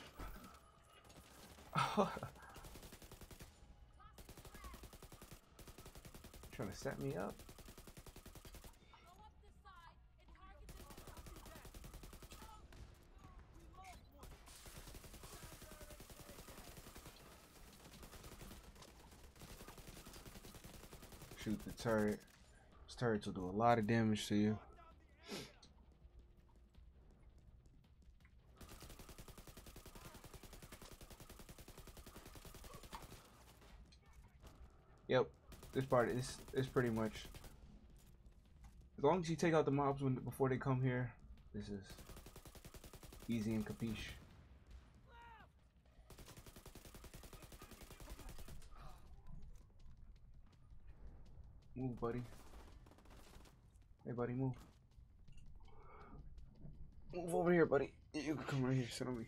Speaker 1: Trying to set me up. Shoot the turret. This turret will do a lot of damage to you. Yep, this part is pretty much, as long as you take out the mobs before they come here, this is easy and capiche. Move, buddy. Hey, buddy, move. Move over here, buddy. You can come right here. Sit on me.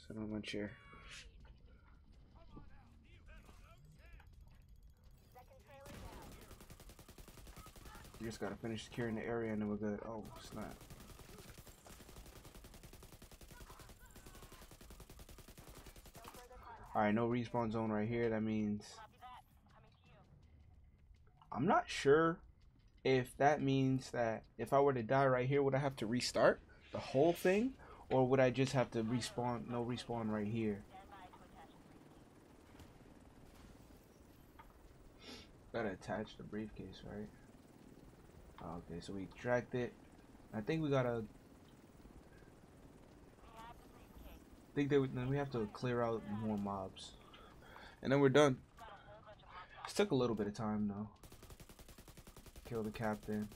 Speaker 1: Sit on my chair. We just gotta finish securing the area and then we're good. Oh, snap. Alright, no respawn zone right here. That means... I'm not sure if that means that if I were to die right here, would I have to restart the whole thing? Or would I just have to respawn, no respawn right here? Gotta attach the briefcase, right? Oh, okay, so we extract it. I think we gotta... I think then we have to clear out more mobs. And then we're done. This took a little bit of time though. Kill the captain.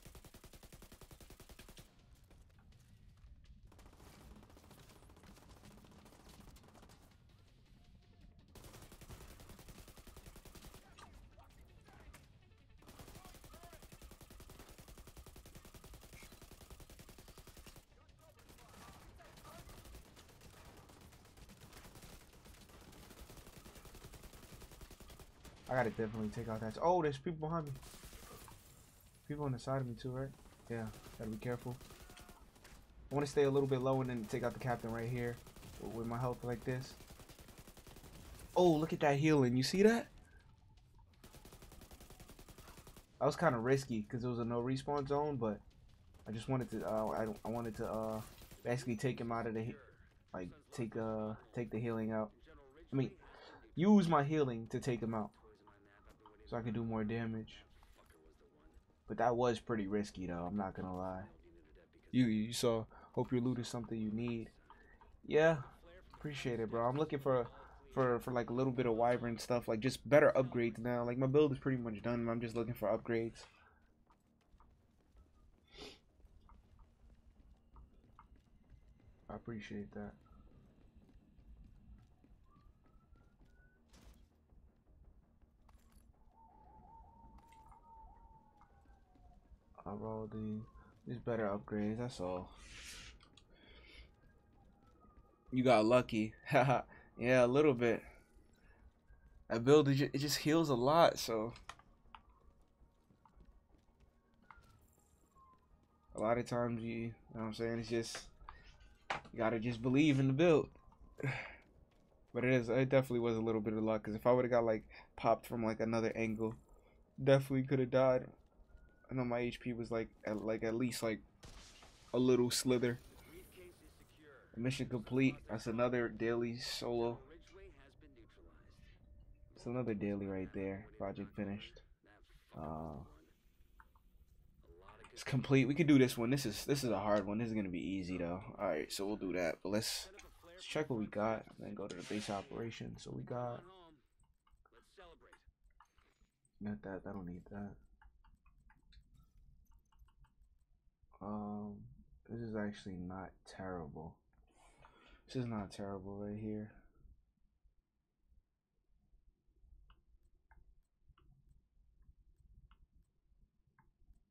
Speaker 1: I gotta definitely take out that. Oh, there's people behind me. People on the side of me too, right? Yeah, gotta be careful. I want to stay a little bit low and then take out the captain right here with my health like this. Oh, look at that healing. You see that? That was kind of risky because it was a no respawn zone, but I just wanted to. I wanted to basically take him out of the like take the healing out. I mean, use my healing to take him out so I can do more damage. But that was pretty risky though. I'm not gonna lie. You saw. Hope your loot is something you need. Yeah, appreciate it, bro. I'm looking for like a little bit of wyvern stuff, like just better upgrades now. Like my build is pretty much done. I'm just looking for upgrades. I appreciate that. I rolled these better upgrades. That's all. You got lucky. Haha. Yeah, a little bit. That build it just heals a lot, so a lot of times you know what I'm saying, it's just you gotta just believe in the build. But it definitely was a little bit of luck, because if I would have got like popped from like another angle, definitely could have died. I know my HP was like at least like a little slither. Mission complete. That's another daily solo. It's another daily right there. Project finished. It's complete. We can do this one. This is a hard one. This is gonna be easy though. All right, so we'll do that. But let's check what we got and then go to the base operation. So we got that. I don't need that. This is actually not terrible. This is not terrible right here.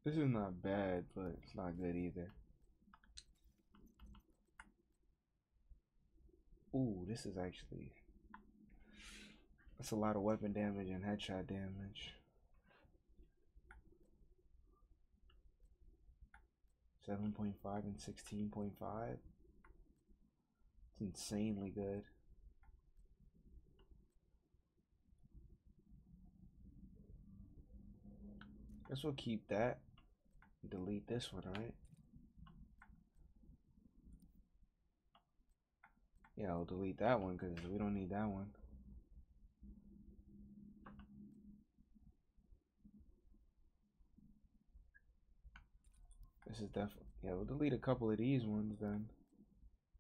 Speaker 1: This is not bad, but it's not good either. Ooh, this is actually... That's a lot of weapon damage and headshot damage. 7.5 and 16.5. It's insanely good. Guess we'll keep that. Delete this one, right? Yeah, I'll delete that one because we don't need that one. This is definitely... Yeah, we'll delete a couple of these ones then.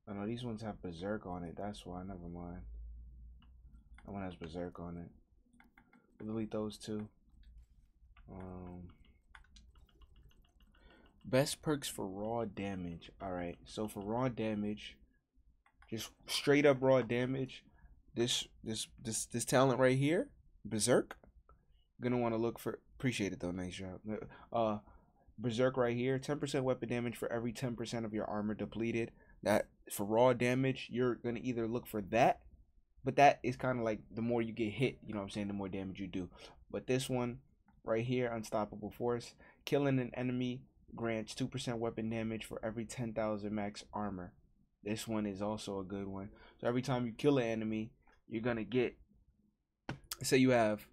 Speaker 1: Oh no, these ones have Berserk on it. That's why. Never mind. That one has Berserk on it. We'll delete those two. Best perks for raw damage. Alright, so for raw damage, just straight up raw damage, this talent right here, Berserk, you're gonna want to look for... Appreciate it though, nice job. Berserk right here, 10% weapon damage for every 10% of your armor depleted. That for raw damage, you're gonna either look for that, but that is kind of like the more you get hit, you know what I'm saying, the more damage you do. But this one, right here, unstoppable force. Killing an enemy grants 2% weapon damage for every 10,000 max armor. This one is also a good one. So every time you kill an enemy, you're gonna get, say you have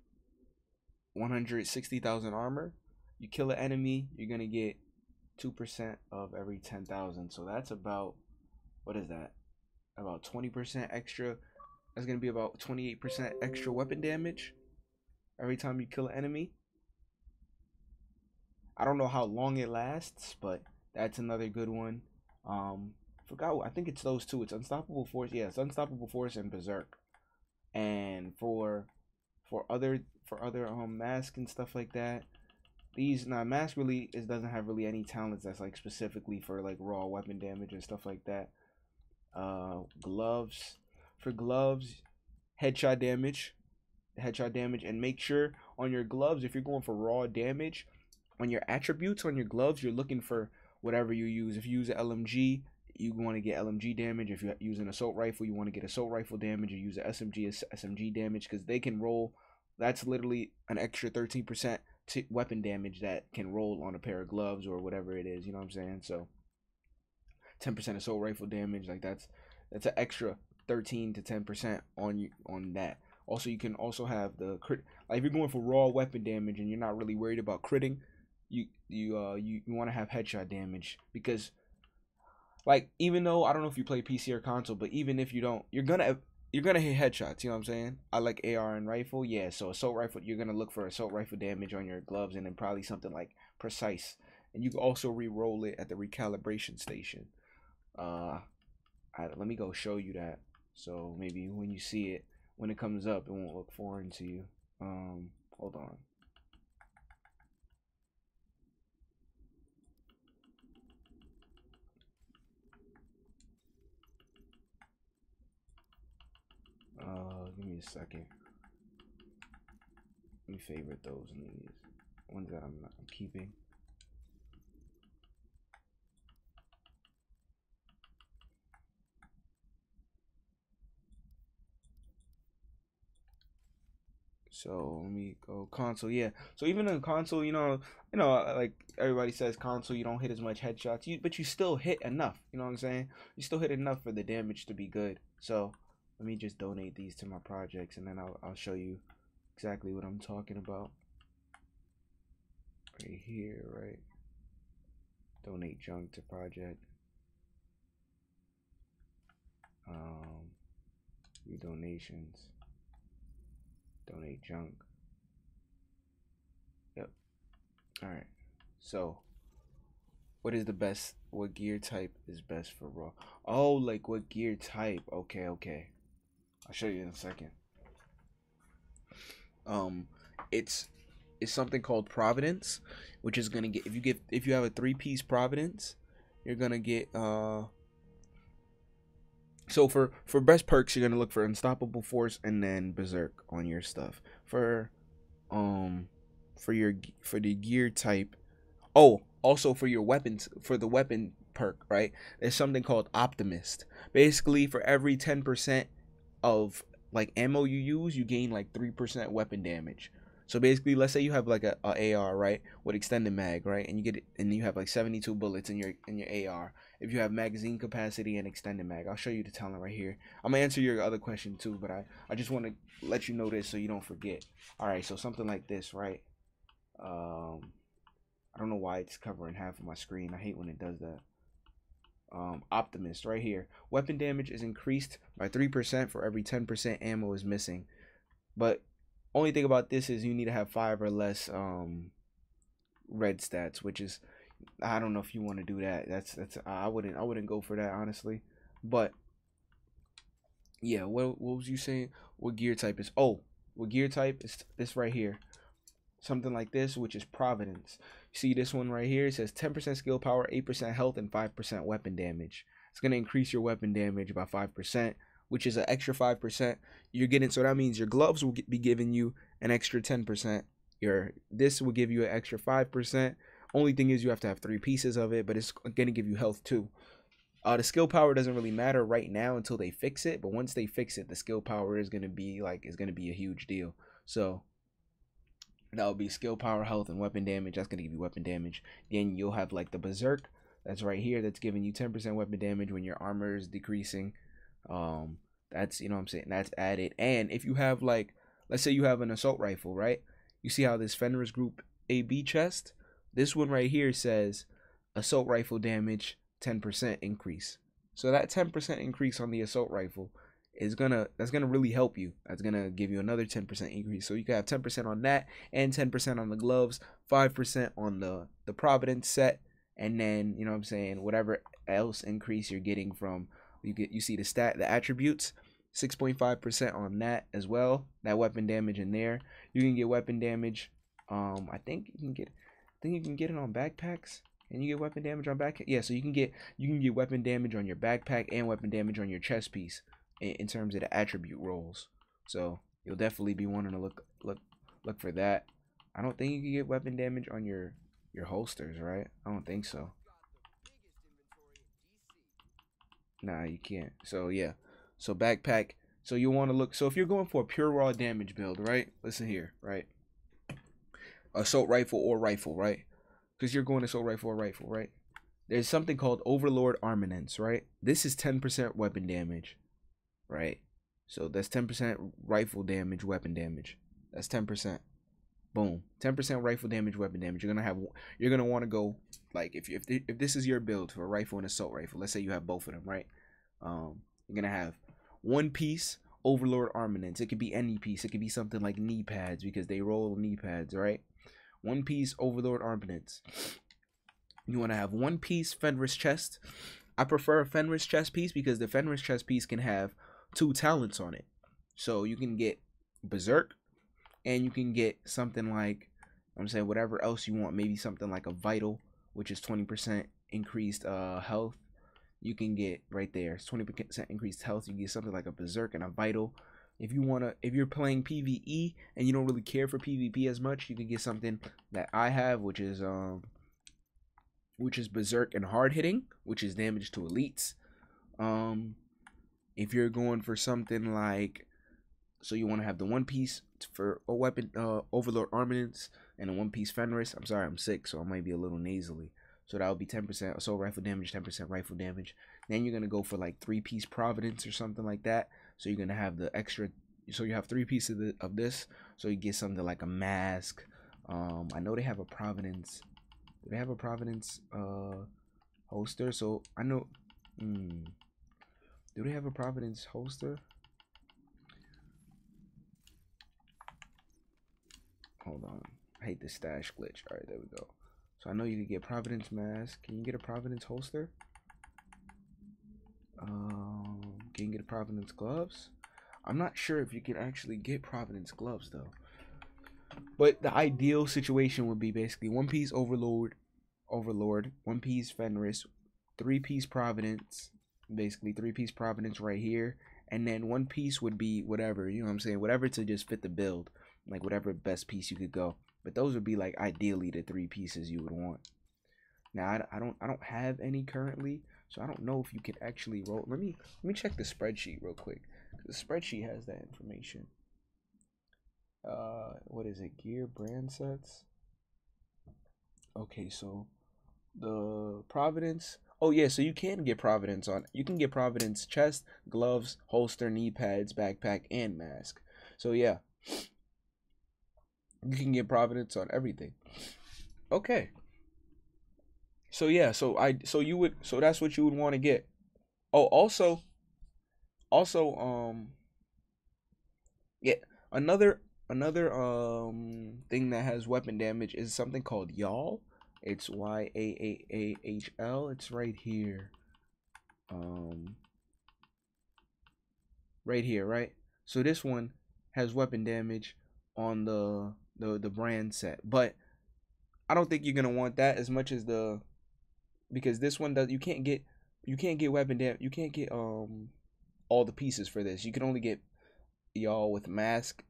Speaker 1: 160,000 armor, you kill an enemy, you're gonna get 2% of every 10,000. So that's about, what is that? About 20% extra. That's gonna be about 28% extra weapon damage every time you kill an enemy. I don't know how long it lasts, but that's another good one. Forgot. I think it's those two. It's unstoppable force. Yeah, it's unstoppable force and berserk. And for other mask and stuff like that, these now mask really doesn't have really any talents that's like specifically for like raw weapon damage and stuff like that. Gloves, for gloves, headshot damage, and make sure on your gloves, if you're going for raw damage, on your attributes on your gloves, you're looking for whatever you use. If you use an LMG, you want to get LMG damage. If you use an assault rifle, you want to get assault rifle damage. You use an SMG, SMG damage, because they can roll. That's literally an extra 13% weapon damage that can roll on a pair of gloves or whatever it is. You know what I'm saying? So 10% assault rifle damage, like that's an extra 13 to 10% on that. Also, you can also have the crit. Like if you're going for raw weapon damage and you're not really worried about critting, you want to have headshot damage, because like even though I don't know if you play PC or console, but even if you don't, you're gonna hit headshots. You know what I'm saying? I like AR and rifle, yeah. So assault rifle, you're gonna look for assault rifle damage on your gloves, and then probably something like precise. And you can also re-roll it at the recalibration station. Let me go show you that. So maybe when you see it, when it comes up, it won't look foreign to you. Hold on. Give me a second. Let me favorite those ones that I'm keeping. So let me go console. Yeah. So even in console, like everybody says, console you don't hit as much headshots, but you still hit enough. You know what I'm saying? You still hit enough for the damage to be good. So let me just donate these to my projects, and then I'll show you exactly what I'm talking about. Right here, right? Donate junk to project. View donations. Donate junk. Yep. All right. So, what gear type is best for raw? Oh, like what gear type? Okay. I'll show you in a second. It's something called Providence, which is gonna get, if you have a 3-piece Providence, you're gonna get so for best perks, you're gonna look for Unstoppable Force and then Berserk on your stuff. For the gear type, also for your weapons, for the weapon perk, right? There's something called Optimist. Basically, for every 10% of like ammo you use, you gain like 3% weapon damage. So basically, let's say you have like a AR, right, with extended mag, right, and you have like 72 bullets in your AR. If you have magazine capacity and extended mag, I'll show you the talent right here. I'm gonna answer your other question too, but I just want to let you know this so you don't forget. All right, so something like this, right? I don't know why it's covering half of my screen. I hate when it does that. Optimist right here. Weapon damage is increased by 3% for every 10% ammo is missing. But only thing about this is you need to have 5 or less red stats, which is, I don't know if you want to do that. That's I wouldn't go for that, honestly. But yeah, what was you saying? What gear type is? Oh, what gear type is this right here? Something like this, which is Providence. You see this one right here? It says 10% skill power, 8% health, and 5% weapon damage. It's gonna increase your weapon damage by 5%, which is an extra 5%. You're getting, so that means your gloves will be giving you an extra 10%. This will give you an extra 5%. Only thing is you have to have 3 pieces of it, but it's gonna give you health too. The skill power doesn't really matter right now until they fix it, but once they fix it, the skill power is gonna be a huge deal. So That would be skill, power, health, and weapon damage. That's gonna give you weapon damage. Then you'll have like the berserk. That's right here. That's giving you 10% weapon damage when your armor is decreasing. That's, you know what I'm saying, that's added. And if you have like, let's say you have an assault rifle, right? You see how this Fenris Group AB chest? This one right here says assault rifle damage 10% increase. So that 10% increase on the assault rifle is that's gonna really help you. That's gonna give you another 10% increase. So you can have 10% on that and 10% on the gloves, 5% on the Providence set, and then, you know what I'm saying, whatever else increase you're getting from, you see the attributes, 6.5% on that as well. That weapon damage in there. You can get weapon damage. I think you can get it on backpacks. And you get weapon damage on backpack. Yeah, so you can get weapon damage on your backpack and weapon damage on your chest piece in terms of the attribute rolls. So you'll definitely be wanting to look for that. I don't think you can get weapon damage on your holsters, right? I don't think so. Nah, you can't. So yeah. So backpack. So you want to look. So if you're going for a pure raw damage build, right? Listen here, right? Assault rifle or rifle, right? Because you're going assault rifle or rifle, right? There's something called Overlord Armaments, right? This is 10% weapon damage, right? So that's 10% rifle damage, weapon damage. That's 10%. Boom. 10% rifle damage, weapon damage. You're gonna want to go, like, if this is your build for a rifle and assault rifle. Let's say you have both of them, right? You're gonna have one piece Overlord Armaments. It could be any piece. It could be something like knee pads because they roll knee pads, right? One piece Overlord Armaments. You want to have one piece Fenris chest. I prefer a Fenris chest piece because the Fenris chest piece can have 2 talents on it. So you can get Berserk and you can get something like, I'm saying, whatever else you want. Maybe something like a Vital, which is 20% increased health. You can get right there. It's 20% increased health. You can get something like a Berserk and a Vital. If you're playing PvE and you don't really care for PvP as much, you can get something that I have, which is Berserk and hard hitting, which is damage to elites. If you're going for something like, so you want to have the one piece for a weapon, Overlord Armaments, and a one piece Fenris. I'm sorry, I'm sick, so I might be a little nasally. So that would be 10% assault rifle damage, 10% rifle damage. Then you're gonna go for like 3-piece Providence or something like that. So you're gonna have the extra. So you have 3 pieces of this. So you get something like a mask. I know they have a Providence. Do they have a Providence holster? So I know. Do they have a Providence holster? Hold on. I hate the stash glitch. All right, there we go. So I know you can get Providence mask. Can you get a Providence holster? Can you get a Providence gloves? I'm not sure if you can actually get Providence gloves though. But the ideal situation would be basically 1-piece Overlord, 1-piece Fenris, 3-piece Providence, basically 3-piece Providence right here, and then 1 piece would be whatever, you know what I'm saying, whatever to just fit the build, like whatever best piece you could go. But those would be like ideally the 3 pieces you would want. Now I don't have any currently, so I don't know if you can actually roll. Let me check the spreadsheet real quick. The spreadsheet has that information. What is it? Gear brand sets. Okay, so the Providence. Oh yeah, so you can get Providence on. You can get Providence chest, gloves, holster, knee pads, backpack, and mask. So yeah, you can get Providence on everything. Okay. So yeah, so that's what you would want to get. Oh, also, yeah, another thing that has weapon damage is something called Yaal. It's YAAAHL. It's right here. Right here, right? So this one has weapon damage on the brand set, but I don't think you're gonna want that as much as because this one does. You can't get weapon damage. You can't get all the pieces for this. You can only get Yaal with mask,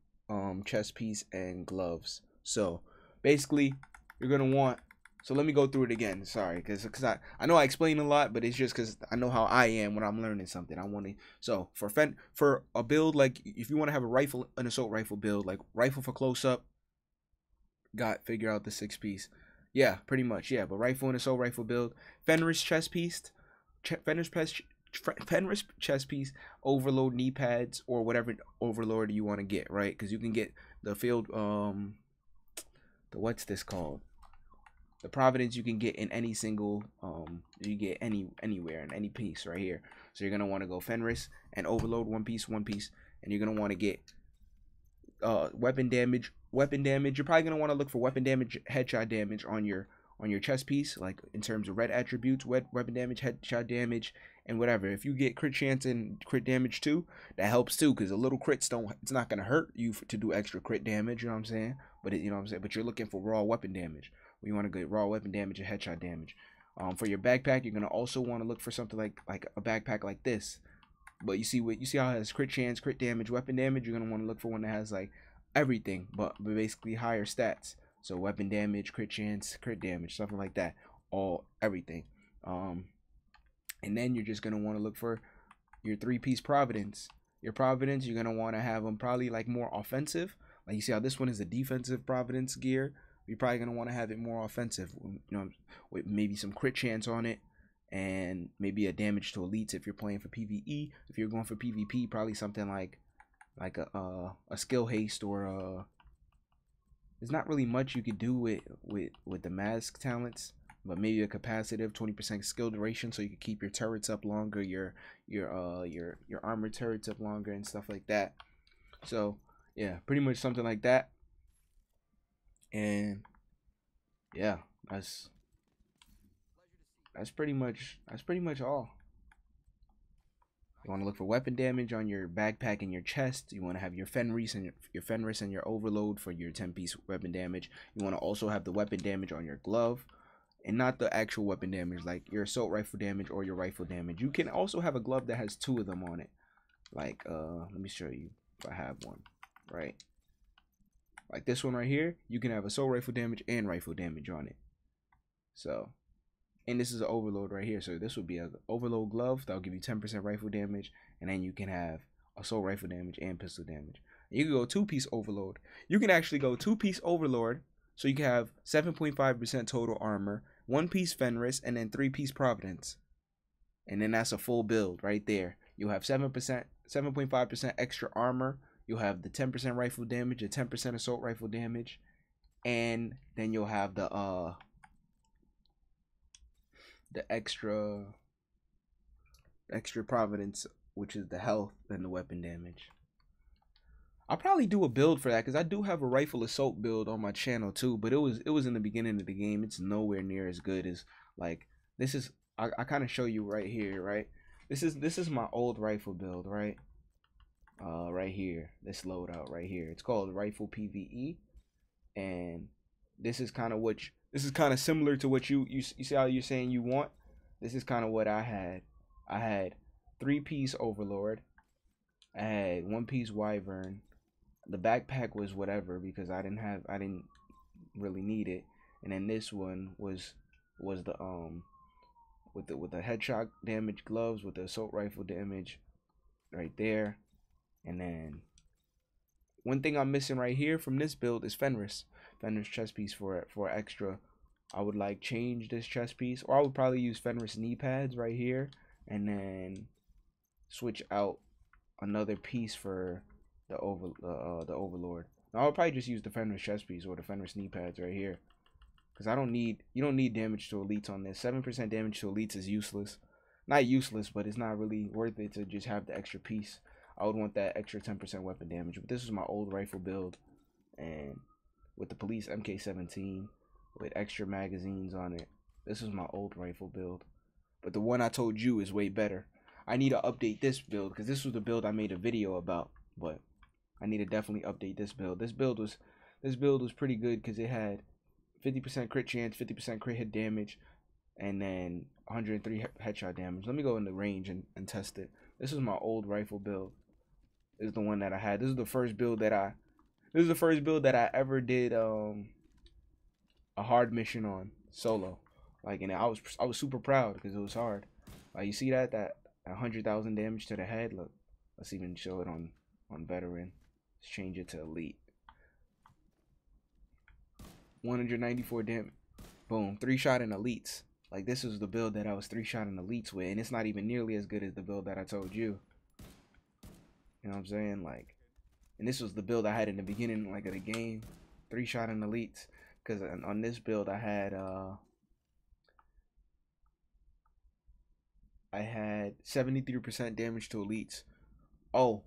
Speaker 1: chest piece, and gloves. So basically, you're gonna want. So let me go through it again. Sorry, because I know I explain a lot, but it's just because I know how I am when I'm learning something. I want to. So for a build, like if you want to have a rifle, an assault rifle build, like rifle for close up, figure out the 6-piece. Yeah, pretty much. Yeah, but rifle and assault rifle build. Fenris chest piece. Fenris chest piece, overload knee pads, or whatever overload you want to get, right? Because you can get the field the what's this called? The Providence you can get in any single you get anywhere in any piece right here. So you're gonna want to go Fenris and overload one piece, and you're gonna want to get weapon damage. You're probably gonna want to look for weapon damage, headshot damage on your chest piece, like in terms of red attributes, weapon damage, headshot damage, and whatever. If you get crit chance and crit damage too, that helps too, because a little crits it's not gonna hurt you to do extra crit damage. You know what I'm saying? But But you're looking for raw weapon damage. You want to get raw weapon damage and headshot damage. For your backpack, you're gonna also want to look for something like a backpack like this. But you see how it has crit chance, crit damage, weapon damage. You're gonna want to look for one that has like everything, but basically higher stats. So weapon damage, crit chance, crit damage, something like that. Everything. And then you're just gonna want to look for your 3-piece Providence. Your Providence, you're gonna want to have them probably like more offensive. Like you see how this one is a defensive Providence gear. You're probably gonna want to have it more offensive. With maybe some crit chance on it, and maybe a damage to elites if you're playing for PvE. If you're going for PvP, probably something like a skill haste, or there's not really much you could do with the mask talents, but maybe a capacitive 20% skill duration, so you can keep your turrets up longer, your armor turrets up longer, and stuff like that. So yeah, pretty much something like that. And yeah, that's pretty much all. You want to look for weapon damage on your backpack and your chest. You want to have your Fenris and your overload for your 10-piece weapon damage. You want to also have the weapon damage on your glove, and not the actual weapon damage, like your assault rifle damage or your rifle damage. You can also have a glove that has 2 of them on it. Like let me show you if I have one, right? Like this one right here, you can have assault rifle damage and rifle damage on it. So, and this is an overload right here. So this would be an overload glove that'll give you 10% rifle damage, and then you can have assault rifle damage and pistol damage. You can go 2-piece overload. You can actually go 2-piece overload, so you can have 7.5% total armor, 1-piece Fenris, and then 3-piece Providence. And then that's a full build right there. You'll have 7.5% extra armor. You'll have the 10% rifle damage, the 10% assault rifle damage, and then you'll have the extra Providence, which is the health and the weapon damage. I'll probably do a build for that, because I do have a rifle assault build on my channel too, but it was in the beginning of the game. It's nowhere near as good as like this is. I kind of show you right here, right? This is my old rifle build, right? Right here, this loadout right here. It's called Rifle PvE, and this is kind of similar to what you see how you're saying you want. This is kind of what I had. I had 3-piece Overlord. I had 1-piece Wyvern. The backpack was whatever, because I didn't really need it. And then this one was the with the headshot damage gloves with the assault rifle damage right there. And then one thing I'm missing right here from this build is Fenris chest piece for extra. I would like change this chest piece, or I would probably use Fenris knee pads right here, and then switch out another piece for the overlord. Now, I would probably just use the Fenris chest piece or the Fenris knee pads right here, because you don't need damage to elites on this. 7% damage to elites is useless. Not useless, but it's not really worth it to just have the extra piece. I would want that extra 10% weapon damage. But this is my old rifle build, and with the police MK17 with extra magazines on it. This is my old rifle build. But the one I told you is way better. I need to update this build, because this was the build I made a video about, but I need to definitely update this build. This build was pretty good, because it had 50% crit chance, 50% crit hit damage, and then 103 headshot damage. Let me go in the range and test it. This is my old rifle build. This is the one that I had. This is the first build that I ever did a hard mission on solo. Like, and I was super proud, because it was hard. Like, you see that 100,000 damage to the head. Look, let's even show it on veteran. Let's change it to elite. 194 damage. Boom. 3-shot in elites. Like, this was the build that I was 3-shot in elites with, and it's not even nearly as good as the build that I told you. You know what I'm saying? Like, and this was the build I had in the beginning, like, of the game. 3-shot in elites. Because on this build, I had 73% damage to elites. Oh,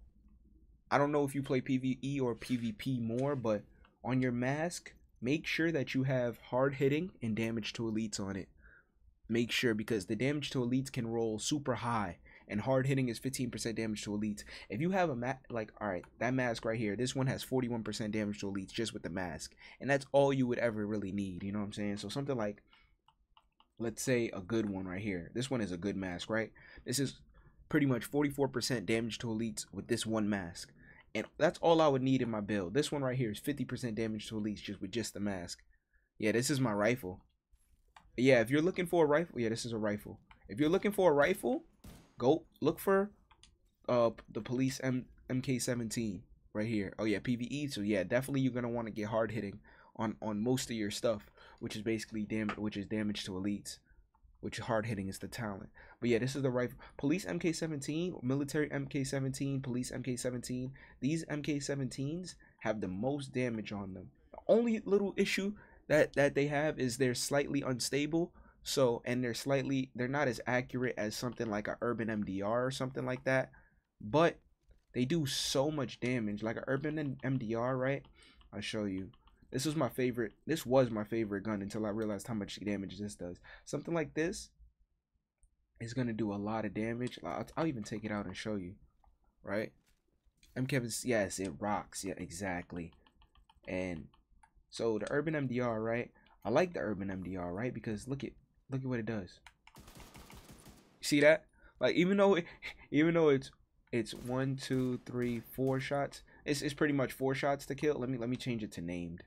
Speaker 1: I don't know if you play PvE or PvP more, but on your mask, make sure that you have hard hitting and damage to elites on it. Make sure, because the damage to elites can roll super high, and hard hitting is 15% damage to elites. If you have a like, all right, that mask right here, this one has 41% damage to elites just with the mask, and that's all you would ever really need. You know what I'm saying? So something like, let's say a good one right here. This one is a good mask, right? This is pretty much 44% damage to elites with this one mask. And that's all I would need in my build. This one right here is 50% damage to elites just with just the mask. Yeah, this is my rifle. Yeah, if you're looking for a rifle, yeah, this is a rifle. If you're looking for a rifle, go look for the police MK17 right here. Oh yeah, PvE. So yeah, definitely you're gonna want to get hard hitting on most of your stuff, which is basically damage to elites. Which hard hitting is the talent. But yeah, this is the rifle. Police MK17, military MK17, police MK17. These MK17s have the most damage on them. The only little issue that they have is they're slightly unstable. So, and they're not as accurate as something like a urban MDR or something like that. But they do so much damage. Like a urban MDR, right? I'll show you. This was my favorite gun until I realized how much damage this does. Something like this is going to do a lot of damage. I'll even take it out and show you, right? MK, yes, it rocks. Yeah, exactly. And so the urban MDR, right? I like the urban MDR, right? Because look at what it does. See that? Like, even though it's 1, 2, 3, 4 shots, it's pretty much 4 shots to kill. Let me change it to named.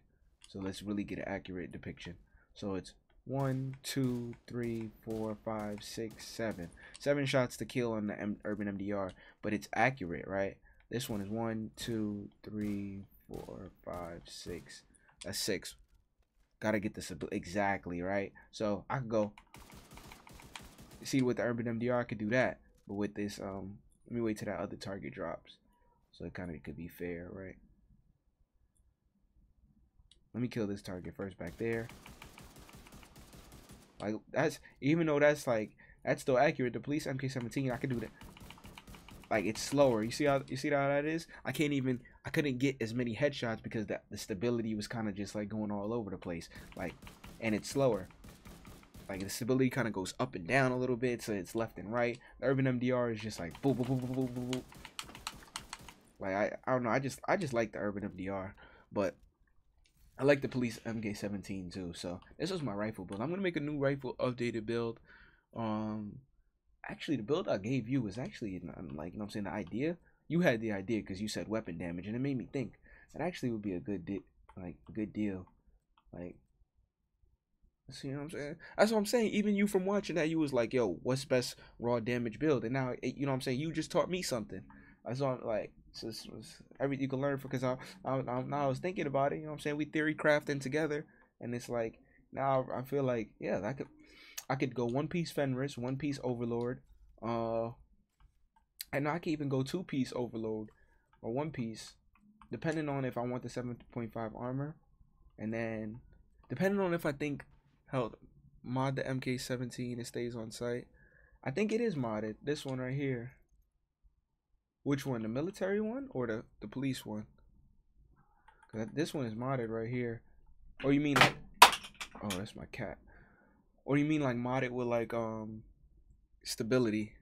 Speaker 1: So let's really get an accurate depiction. So it's 1, 2, 3, 4, 5, 6, 7. 7 shots to kill on the urban MDR, but it's accurate, right? This one is 1, 2, 3, 4, 5, 6. That's 6. Gotta get this exactly, right? So I could go. See, with the urban MDR, I could do that, but with this, let me wait till that other target drops, so it kind of could be fair, right? Let me kill this target first back there. Like, that's, even though that's still accurate, the police MK17, I can do that. Like, it's slower. You see how that is? I couldn't get as many headshots because the stability was kind of just like going all over the place. Like, and it's slower. Like, the stability kind of goes up and down a little bit, so it's left and right. The urban MDR is just like boop boop boop boop boop boop boop. Like, I don't know. I just like the urban MDR, but I like the police MK17 too. So this was my rifle build. I'm gonna make a new rifle updated build. Actually, the build I gave you was actually like, you know what I'm saying, the idea. You had the idea because you said weapon damage, and it made me think that actually would be a good deal. Like, you know what I'm saying? That's what I'm saying. Even you, from watching that, you was like, yo, what's best raw damage build? And now, you know what I'm saying, you just taught me something. I saw, like, so this was everything you can learn, because now I was thinking about it. You know what I'm saying? We theory crafting together, and it's like, now I feel like, yeah, I could go 1-piece Fenris, 1-piece Overlord, and I could even go 2-piece Overlord or 1-piece, depending on if I want the 7.5 armor, and then depending on if I think, hell, mod the MK17, it stays on site. I think it is modded. This one right here. Which one? The military one or the police one? Cause this one is modded right here. Or you mean like, oh, that's my cat. Or you mean like modded with like stability?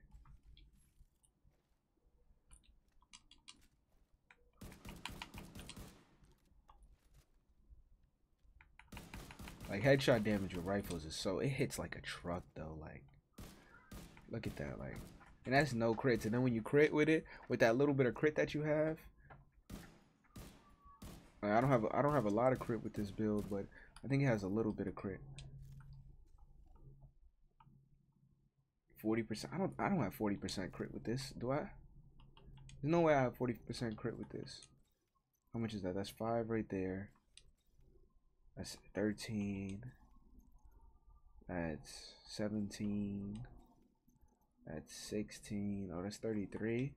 Speaker 1: Like, headshot damage with rifles is so, it hits like a truck though. Like, look at that, like, and that's no crits. And then when you crit with it, with that little bit of crit that you have, like, I don't have a lot of crit with this build, but I think it has a little bit of crit. 40%. I don't have 40% crit with this, do I? There's no way I have 40% crit with this. How much is that? That's 5 right there. That's 13. That's 17. That's 16. Oh, that's 33.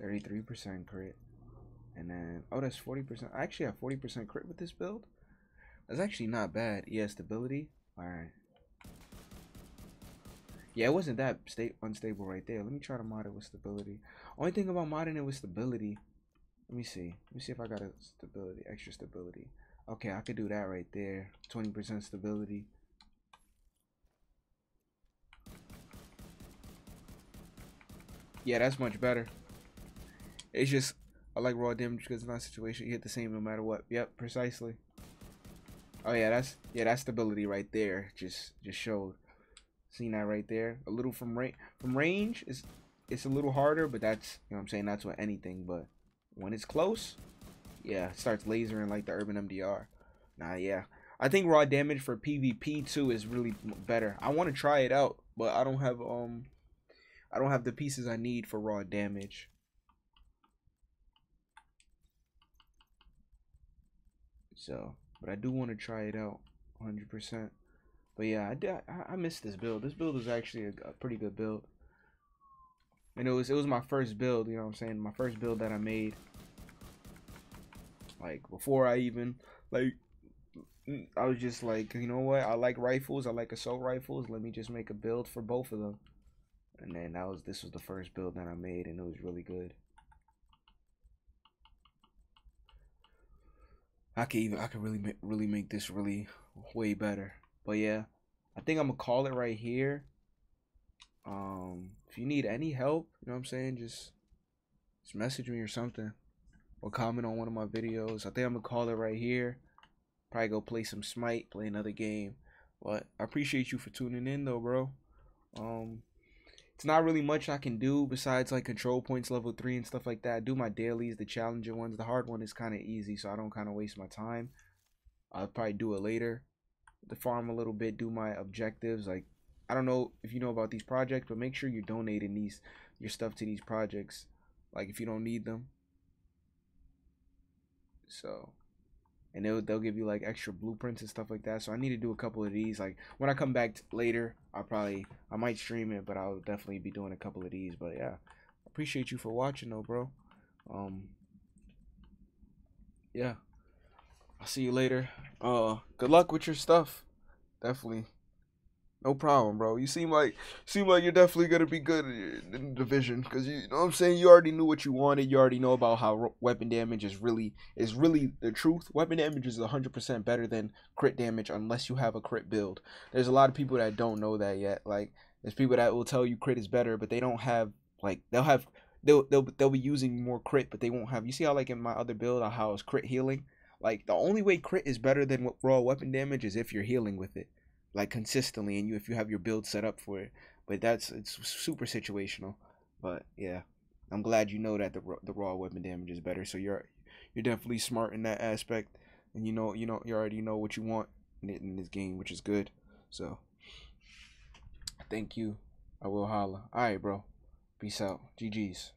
Speaker 1: 33% crit. And then, oh, that's 40%. I actually have 40% crit with this build. That's actually not bad. Yeah, stability. Alright. Yeah, it wasn't that unstable right there. Let me try to mod it with stability. Only thing about modding it with stability. Let me see. Let me see if I got a stability, extra stability. Okay, I could do that right there. 20% stability. Yeah, that's much better. It's just, I like raw damage because in that situation, you hit the same no matter what. Yep, precisely. Oh yeah, that's stability right there. Just showed. Seen that right there. A little from range is, it's a little harder, but that's, you know what I'm saying, that's with anything. But when it's close, yeah, it starts lasering like the urban MDR. Nah, yeah. I think raw damage for PvP too is really better. I want to try it out, but I don't have the pieces I need for raw damage. So, but I do want to try it out 100%. But yeah, I missed this build. This build is actually a pretty good build. And it was my first build, you know what I'm saying? My first build that I made. Like before I even I was just like, you know what? I like rifles. I like assault rifles. Let me just make a build for both of them. And then this was the first build that I made, and it was really good. I could really make this really way better. But yeah, I think I'm gonna call it right here. If you need any help, you know what I'm saying, just message me or something, or comment on one of my videos. I think I'm gonna call it right here. Probably go play some Smite, play another game. But I appreciate you for tuning in though, bro. It's not really much I can do besides like control points level 3 and stuff like that. I do my dailies, the challenging ones. The hard one is kind of easy, so I don't kind of waste my time. I'll probably do it later. The farm a little bit, do my objectives. Like, I don't know if you know about these projects, but make sure you're donating your stuff to these projects. Like if you don't need them. So, and they'll give you like extra blueprints and stuff like that. So I need to do a couple of these. Like when I come back later, I might stream it, but I'll definitely be doing a couple of these. But yeah, appreciate you for watching though, bro. Yeah, I'll see you later. Good luck with your stuff. Definitely. No problem, bro. You seem like you're definitely gonna be good in the division, because you know what I'm saying. You already knew what you wanted. You already know about how weapon damage is really the truth. Weapon damage is 100% better than crit damage unless you have a crit build. There's a lot of people that don't know that yet. Like there's people that will tell you crit is better, but they don't have like they'll be using more crit, but they won't have. You see how like in my other build how it's crit healing. Like the only way crit is better than raw weapon damage is if you're healing with it, like consistently, and if you have your build set up for it. But it's super situational. But yeah, I'm glad you know that the raw weapon damage is better. So you're definitely smart in that aspect, and you already know what you want in this game, which is good. So thank you. I will holla. All right, bro. Peace out. GG's.